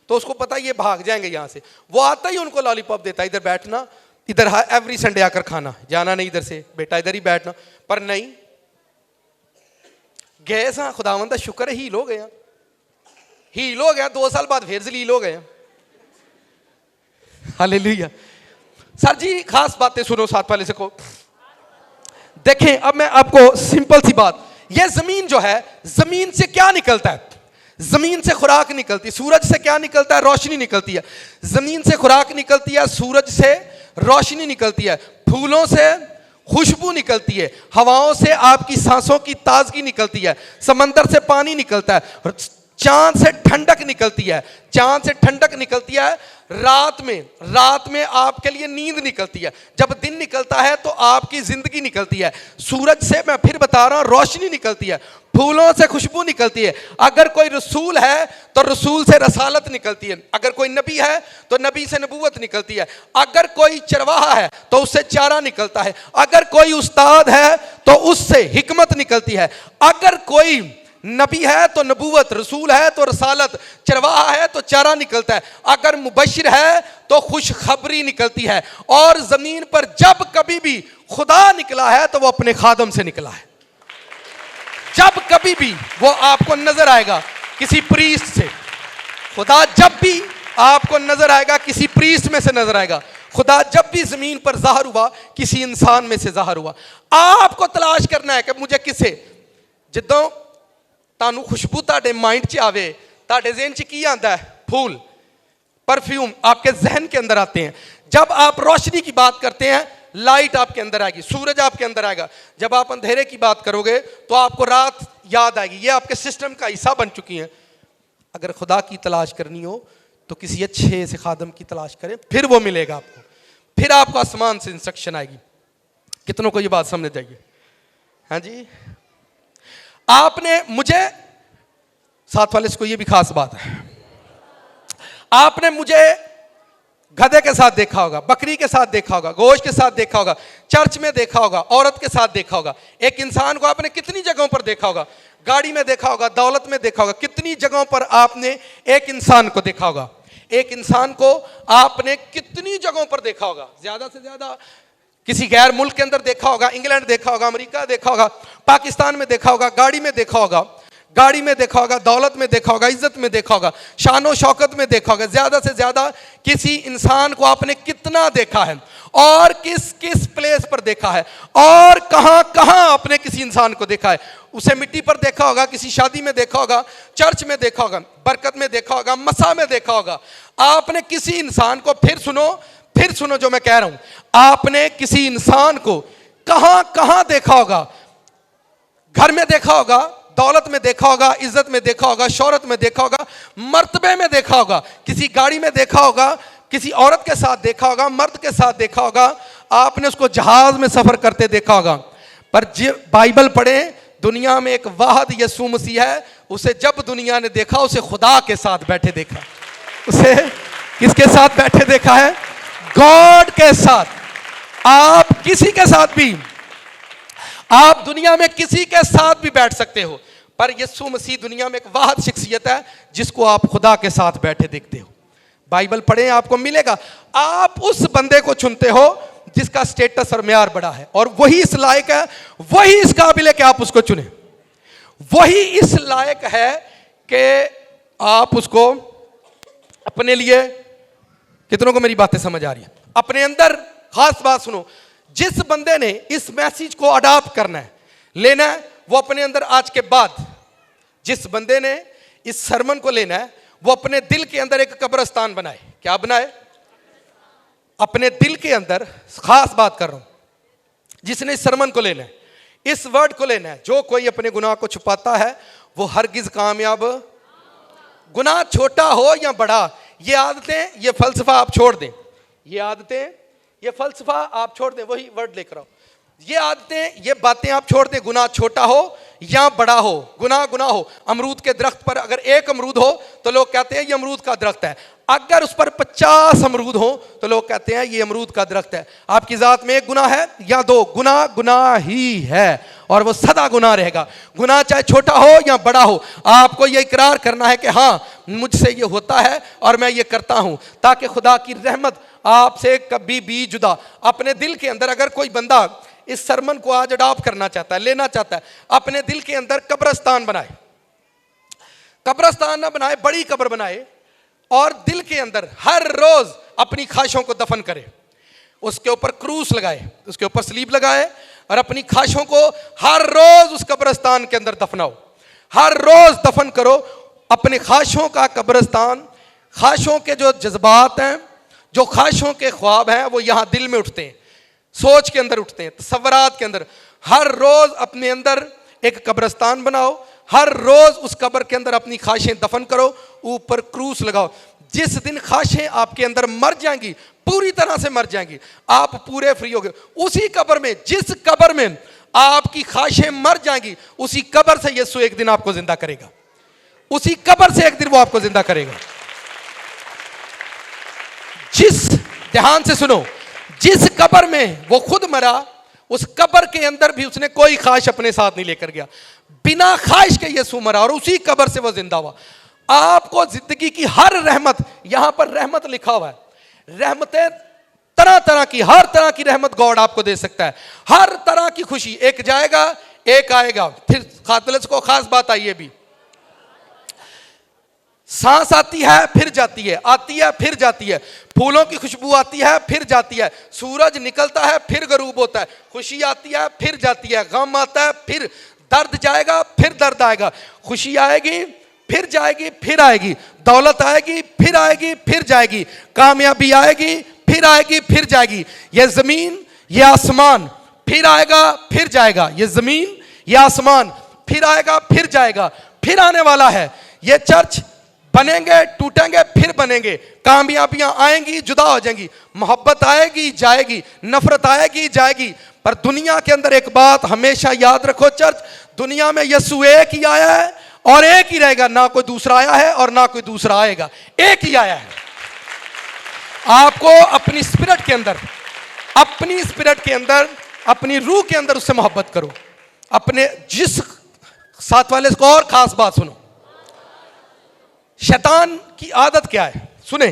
तो उसको पता है ये भाग जाएंगे यहाँ से। वो आता ही उनको लॉलीपॉप देता है, इधर बैठना, इधर एवरी संडे आकर खाना, जाना नहीं इधर से बेटा, इधर ही बैठना। पर नहीं, गए सा खुदावंद दा शुक्र है, हील हो गया, हील हो गया। 2 साल बाद फिर जलील हो गए। हालेलुया। सर जी खास बातें सुनो साथ पहले से को देखें। अब मैं आपको सिंपल सी बात, ये जमीन जो है, जमीन से क्या निकलता है? जमीन से खुराक निकलती है। सूरज से क्या निकलता है? रोशनी निकलती है। जमीन से खुराक निकलती है, सूरज से रोशनी निकलती है, फूलों से खुशबू निकलती है, हवाओं से आपकी सांसों की ताजगी निकलती है, समंदर से पानी निकलता है, चांद से ठंडक निकलती है, चांद से ठंडक निकलती है। रात में आपके लिए नींद निकलती है। जब दिन निकलता है तो आपकी जिंदगी निकलती है। सूरज से, मैं फिर बता रहा हूं, रोशनी निकलती है, फूलों से खुशबू निकलती है। अगर कोई रसूल है तो रसूल से रसालत निकलती है, अगर कोई नबी है तो नबी से नबूवत निकलती है, अगर कोई चरवाहा है तो उससे चारा निकलता है, अगर कोई उस्ताद है तो उससे हिकमत निकलती है, अगर कोई नबी है तो नबूवत, रसूल है तो रसालत, चरवाहा है तो चारा निकलता है, अगर मुबशिर है तो खुशखबरी निकलती है। और जमीन पर जब कभी भी खुदा निकला है तो वो अपने खादम से निकला है। जब कभी भी वो आपको नजर आएगा किसी प्रीस्ट से, खुदा जब भी आपको नजर आएगा किसी प्रीस्ट में से नजर आएगा। खुदा जब भी जमीन पर ज़ाहिर हुआ किसी इंसान में से ज़ाहिर हुआ। आपको तलाश करना है कि मुझे किसे, जिद्दों तानू खुशबू ताड़े माइंड च आवे, ताड़े ज़हन च की आंदा है, फूल, परफ्यूम आपके जहन के अंदर आते हैं। जब आप रोशनी की बात करते हैं लाइट आपके अंदर आएगी, सूरज आपके अंदर आएगा। जब आप अंधेरे की बात करोगे तो आपको रात याद आएगी। ये आपके सिस्टम का हिस्सा बन चुकी है। अगर खुदा की तलाश करनी हो तो किसी अच्छे से खादम की तलाश करें, फिर वो मिलेगा आपको, फिर आपको आसमान से इंस्ट्रक्शन आएगी। कितनों को ये बात समझ जाइए? हाँ जी, आपने मुझे, साथ वाले को ये भी खास बात है, आपने मुझे गधे के साथ देखा होगा, बकरी के साथ देखा होगा, गोश्त के साथ देखा होगा, चर्च में देखा होगा, औरत के साथ देखा होगा। एक इंसान को आपने कितनी जगहों पर देखा होगा, गाड़ी में देखा होगा, दौलत में देखा होगा, कितनी जगहों पर आपने एक इंसान को देखा होगा। एक इंसान को आपने कितनी जगहों पर देखा होगा, ज्यादा से ज्यादा किसी गैर मुल्क के अंदर देखा होगा, इंग्लैंड देखा होगा, अमेरिका देखा होगा, पाकिस्तान में देखा होगा, गाड़ी में देखा होगा, गाड़ी में देखा होगा, दौलत में देखा होगा, इज्जत में देखा होगा, शानो शौकत में देखा होगा। ज्यादा से ज्यादा किसी इंसान को आपने कितना देखा है और किस किस प्लेस पर देखा है और कहां कहां आपने किसी इंसान को देखा है। उसे मिट्टी पर देखा होगा, किसी शादी में देखा होगा, चर्च में देखा होगा, बरकत में देखा होगा, मसा में देखा होगा। आपने किसी इंसान को, फिर सुनो जो मैं कह रहा हूं, आपने किसी इंसान को कहां कहां देखा होगा। घर में देखा होगा, दौलत में देखा होगा, इज्जत में देखा होगा, शोहरत में देखा होगा, मर्तबे में देखा होगा, किसी गाड़ी में देखा होगा, किसी औरत के साथ देखा होगा, मर्द के साथ देखा होगा, आपने उसको जहाज में सफर करते देखा होगा। पर बाइबल पढ़े, दुनिया में एक वाहिद यीशु मसीह है, उसे जब दुनिया ने देखा उसे खुदा के साथ बैठे देखा। उसे किसके साथ बैठे देखा है? गॉड के साथ। आप किसी के साथ भी, आप दुनिया में किसी के साथ भी बैठ सकते हो, पर यीशु मसीह दुनिया में एक वाहिद शख्सियत है जिसको आप खुदा के साथ बैठे देखते हो। बाइबल पढ़ें, आपको मिलेगा। आप उस बंदे को चुनते हो जिसका स्टेटस और म्यार बड़ा है, और वही इस लायक है, वही इस काबिल है कि आप उसको चुने, वही इस लायक है कि आप उसको अपने लिए। कितनों को मेरी बातें समझ आ रही है? अपने अंदर खास बात सुनो, जिस बंदे ने इस मैसेज को अडॉप्ट करना है, लेना है, वो अपने अंदर आज के बाद, जिस बंदे ने इस सरमन को लेना है, वो अपने दिल के अंदर एक कब्रिस्तान बनाए। क्या बनाए? अपने दिल के अंदर, खास बात कर रहा हूं, जिसने इस सरमन को लेना है, इस वर्ड को लेना है, जो कोई अपने गुनाह को छुपाता है वो हरगिज कामयाब, गुनाह छोटा हो या बड़ा, ये आदतें, ये फलसफा आप छोड़ दें, ये आदतें, ये फलसफा आप छोड़ दें, वही वर्ड लेकर आओ। ये आदतें, ये बातें आप छोड़ दें, गुनाह छोटा हो या बड़ा हो, गुनाह गुनाह हो। अमरूद के दरख्त पर अगर एक अमरूद हो तो लोग कहते हैं ये अमरूद का दरख्त है, अगर उस पर 50 अमरूद हो तो लोग कहते हैं ये अमरूद का दरख्त है। आपकी जात में एक गुनाह है या दो, गुनाह गुनाह ही है और वो सदा गुनाह रहेगा। गुनाह चाहे छोटा हो या बड़ा हो, आपको ये इकरार करना है कि हाँ मुझसे ये होता है और मैं ये करता हूं, ताकि खुदा की रहमत आपसे कभी भी जुदा। अपने दिल के अंदर अगर कोई बंदा इस सरमन को आज अडॉप्ट करना चाहता है, लेना चाहता है, अपने दिल के अंदर कब्रिस्तान बनाए, कब्रिस्तान ना बनाए, बड़ी कब्र बनाए, और दिल के अंदर हर रोज अपनी ख्वाहिशों को दफन करे, उसके ऊपर क्रूस लगाए, उसके ऊपर स्लीब लगाए, और अपनी ख्वाहिशों को हर रोज उस कब्रिस्तान के अंदर दफनाओ, हर रोज दफन करो अपने ख्वाहिशों का कब्रिस्तान। ख्वाहिशों के जो जज्बात हैं, जो ख्वाहिशों के ख्वाब हैं, वो यहाँ दिल में उठते हैं, सोच के अंदर उठते हैं, तसव्वुरात के अंदर। हर रोज अपने अंदर एक कब्रिस्तान बनाओ, हर रोज उस कब्र के अंदर अपनी ख्वाहिशें दफन करो, ऊपर क्रूस लगाओ। जिस दिन ख्वाहिशें आपके अंदर मर जाएंगी, पूरी तरह से मर जाएंगी, आप पूरे फ्री हो गए, उसी कब्र में, जिस कब्र में आपकी ख्वाहिशें मर जाएंगी, उसी कब्र से यीशु एक दिन आपको जिंदा करेगा, उसी कब्र से एक दिन वो आपको जिंदा करेगा। जिस, ध्यान से सुनो, जिस कब्र में वो खुद मरा, उस कब्र के अंदर भी उसने कोई ख्वाहिश अपने साथ नहीं लेकर गया। बिना ख्वाहिश के यीशु मरा और उसी कब्र से वो जिंदा हुआ। आपको जिंदगी की हर रहमत, यहां पर रहमत लिखा हुआ है, रहमतें तरह तरह की, हर तरह की रहमत गॉड आपको दे सकता है, हर तरह की खुशी। एक जाएगा एक आएगा। फिर खातलस को खास बात आई है भी, सांस आती है फिर जाती है, आती है फिर जाती है, फूलों की खुशबू आती है फिर जाती है, सूरज निकलता है फिर गरूब होता है, खुशी आती है फिर जाती है, गम आता है फिर, दर्द जाएगा फिर दर्द आएगा, खुशी आएगी फिर जाएगी फिर आएगी, दौलत आएगी फिर आएगी फिर जाएगी, कामयाबी आएगी फिर आएगी फिर जाएगी। ये जमीन ये आसमान फिर आएगा फिर जाएगा, ये जमीन ये आसमान फिर आएगा फिर जाएगा, फिर आने वाला है। ये चर्च बनेंगे टूटेंगे फिर बनेंगे, कामयाबियां आएंगी जुदा हो जाएंगी, मोहब्बत आएगी जाएगी, नफरत आएगी जाएगी, पर दुनिया के अंदर एक बात हमेशा याद रखो चर्च, दुनिया में यीशु एक ही आया है और एक ही रहेगा, ना कोई दूसरा आया है और ना कोई दूसरा आएगा, एक ही आया है। आपको अपनी स्पिरिट के अंदर, अपनी स्पिरिट के अंदर, अपनी रूह के अंदर उससे मोहब्बत करो। अपने जिस साथ वाले को और खास बात सुनो, शैतान की आदत क्या है सुने,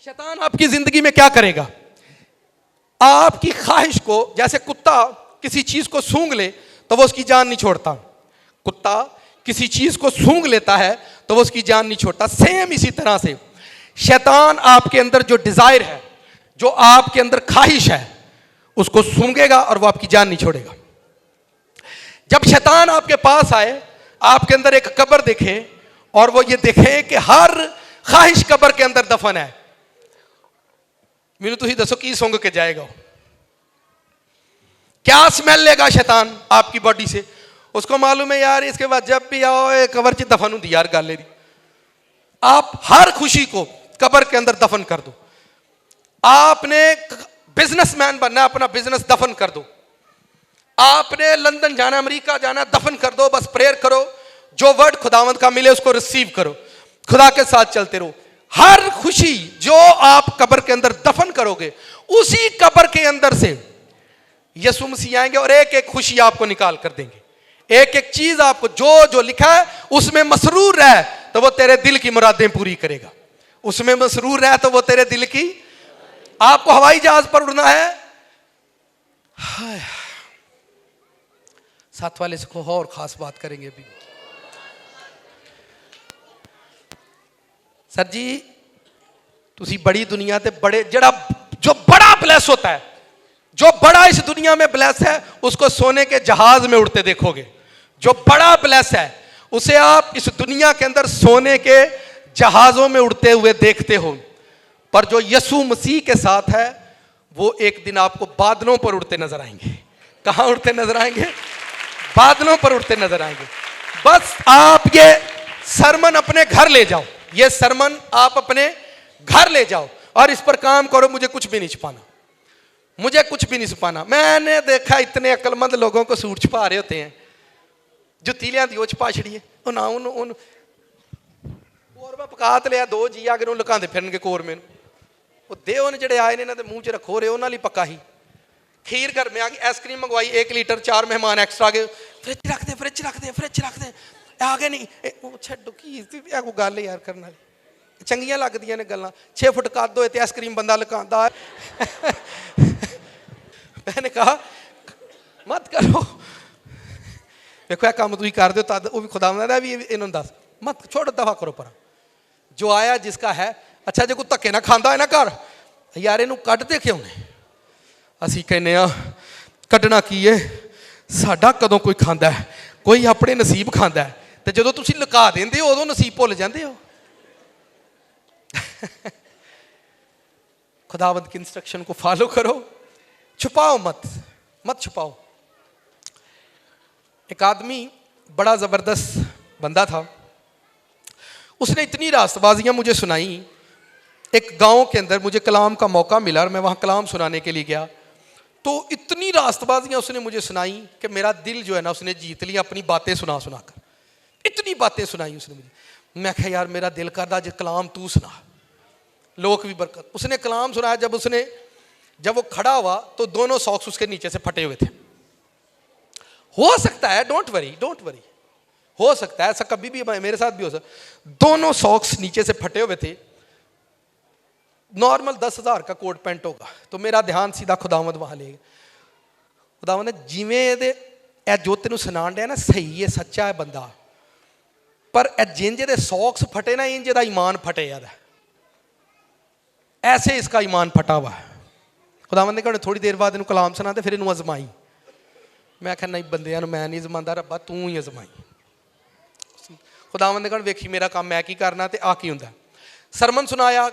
शैतान आपकी जिंदगी में क्या करेगा, आपकी ख्वाहिश को, जैसे कुत्ता किसी चीज को सूंघ ले तो वो उसकी जान नहीं छोड़ता, कुत्ता किसी चीज को सूंघ लेता है तो वो उसकी जान नहीं छोड़ता, सेम इसी तरह से शैतान आपके अंदर जो डिजायर है, जो आपके अंदर ख्वाहिश है, उसको सूंघेगा और वो आपकी जान नहीं छोड़ेगा। जब शैतान आपके पास आए, आपके अंदर एक कब्र देखे और वो ये देखे कि हर ख्वाहिश कब्र के अंदर दफन है, मैनू तुसी दसो की सूंघ के जाएगा, क्या स्मेल लेगा शैतान आपकी बॉडी से? उसको मालूम है यार इसके बाद जब भी आओ कब्र च दफन होती यार गल दी। आप हर खुशी को कब्र के अंदर दफन कर दो। आपने बिजनेसमैन बनना, अपना बिजनेस दफन कर दो। आपने लंदन जाना, अमेरिका जाना, दफन कर दो। बस प्रेयर करो, जो वर्ड खुदावंद का मिले उसको रिसीव करो, खुदा के साथ चलते रहो। हर खुशी जो आप कब्र के अंदर दफन करोगे, उसी कब्र के अंदर से यीशु मसीह आएंगे और एक एक खुशी आपको निकाल कर देंगे। एक एक चीज आपको जो जो लिखा है उसमें मसरूर रह तो वो तेरे दिल की मुरादें पूरी करेगा, उसमें मसरूर रह तो वो तेरे दिल की। आपको हवाई जहाज पर उड़ना है, साथ वाले से को और खास बात करेंगे अभी। सर जी तुसी बड़ी दुनिया ते बड़े जड़ा जो बड़ा ब्लेस होता है, जो बड़ा इस दुनिया में ब्लेस है, उसको सोने के जहाज में उड़ते देखोगे। जो बड़ा ब्लेस है उसे आप इस दुनिया के अंदर सोने के जहाजों में उड़ते हुए देखते हो, पर जो यीशु मसीह के साथ है वो एक दिन आपको बादलों पर उड़ते नजर आएंगे। कहां उड़ते नजर आएंगे? बादलों पर उड़ते नजर आएंगे। बस आप ये सरमन अपने घर ले जाओ, ये सरमन आप अपने घर ले जाओ और इस पर काम करो। मुझे कुछ भी नहीं छुपाना, मुझे कुछ भी नहीं छुपाना। मैंने देखा इतने अक्लमंद लोगों को सूट छुपा रहे होते हैं, जुत्ती लिया दी छुपा छड़िए ना उन कोरबा पकात लिया दो जी आगे लुकाते फिरन के कोरमे वो दे उन्हें जड़े आए ने इन्होंने मुंह च रखो रहे उन्होंने पक्का ही। खीर घर में आ गई, आइसक्रीम मंगवाई 1 लीटर, 4 मेहमान एक्स्ट्रा आ गए, फ्रिज रख दे फ्रिज रख दे फ्रिज रख दे, आगे नहीं छो की कोई गल यार करने वाली चंगियां लगदियां ने गल्लां। 6 फुट कद होए ते आइसक्रीम बंदा लुकांदा है। मैंने कहा मत करो, देखो यह काम तुम कर दो तद वो भी खुदा भी इन्होंने दस मत छोड़ दफा करो पर। जो आया जिसका है, अच्छा जो कोई धक्के ना खाता है ना घर यार इनू कढ़ते क्यों ने? असी कहने कढ़ना की है, साडा कदों कोई खांदा है, कोई अपने नसीब खांदा है, तो जो तुम लुका देंगे हो उदों नसीब भुल जाते हो। खुदावंद की इंस्ट्रक्शन को फॉलो करो, छुपाओ मत, मत छुपाओ। एक आदमी बड़ा जबरदस्त बंदा था, उसने इतनी रास्तबाजियां मुझे सुनाई। एक गांव के अंदर मुझे कलाम का मौका मिला और मैं वहां कलाम सुनाने के लिए गया, तो इतनी रास्तबाजियां उसने मुझे सुनाई कि मेरा दिल जो है ना उसने जीत लिया अपनी बातें सुना सुनाकर। इतनी बातें सुनाई उसने मुझे, मैं कहा यार मेरा दिल करदा आज कलाम तू सुना, लोग भी बरकत। उसने कलाम सुनाया, जब वो खड़ा हुआ तो दोनों सॉक्स उसके नीचे से फटे हुए थे। हो सकता है, डोंट वरी, डोंट वरी, हो सकता है ऐसा, कभी भी मेरे साथ भी हो सकता। दोनों सॉक्स नीचे से फटे हुए थे, नॉर्मल 10,000 का कोट पैंट होगा, तो मेरा ध्यान सीधा खुदावंद वहां ले गया। खुदावंद ने जिवें ए जो तेन सुनान दिया ना, सही है, सच्चा है बंदा, पर जिंज दे सॉक्स फटे ना, इंज दा ईमान फटे यार, ऐसे इसका ईमान फटा हुआ है। खुदावंद ने कहा थोड़ी देर बाद इन्हू कलाम सुना ते फिर इन्हू अजमाई। मैं आख्या नहीं बंदियां मैं नहीं अजमांदा, रब्बा तू ही अजमाई। खुदावंद ने कहा वेखी मेरा काम मैं की करना, ते आ की हुंदा। सरमन सुनाया,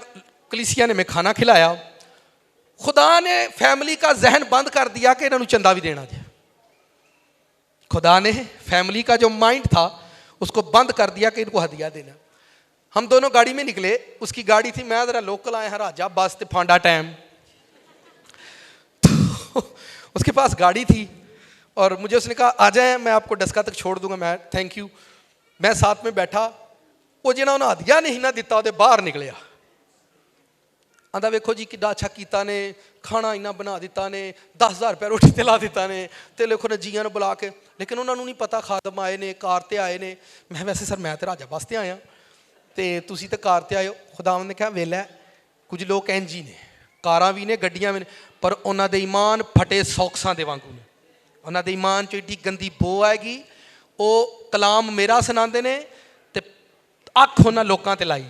कलीसिया ने मैं खाना खिलाया, खुदा ने फैमिली का जहन बंद कर दिया कि इन्होंने चंदा भी देना है। खुदा ने फैमिली का जो माइंड था उसको बंद कर दिया कि इनको हदिया देना। हम दोनों गाड़ी में निकले, उसकी गाड़ी थी, मैं जरा लोकल आया हाँ राजा बस ते फांडा टाइम, तो उसके पास गाड़ी थी और मुझे उसने कहा आ जाए मैं आपको डस्का तक छोड़ दूंगा। मैं थैंक यू, मैं साथ में बैठा, वो जिन्हें उन्हें हदिया नहीं ना दिता वो बाहर निकलिया, आंदा वेखो जी कि अच्छा किता ने, खाना इन्ना बना दिता ने, 10,000 रुपया रोटी ते ला दिता ने, तो देखो ने जियां बुला के, लेकिन उन्होंने नहीं पता खादम आए ने, कार ते आए ने। मैं वैसे सर मैं तो राजा वास्ते आया, तो तुसी तो कार ते आए हो। खुदावंद ने कहा वेला कुछ लोग इंज ही ने, कारां भी ने, गड्डियां भी ने, पर उन्हों दे ईमान फटे सॉक्सां दे वांगू ने, उन्हों दे ईमान चो एड्डी गंदी बो आएगी। वो कलाम मेरा सुनाते ने ते अख उन्होंने लोगों ते लाई।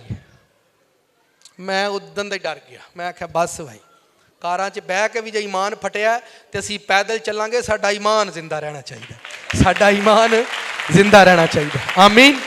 मैं उदन दे डर गया, मैं आख्या बस भाई, कारां च बह के भी जो ईमान फटिया तो असीं पैदल चलांगे, साडा ईमान जिंदा रहना चाहिए, साडा ईमान जिंदा रहना चाहिए। आमीन।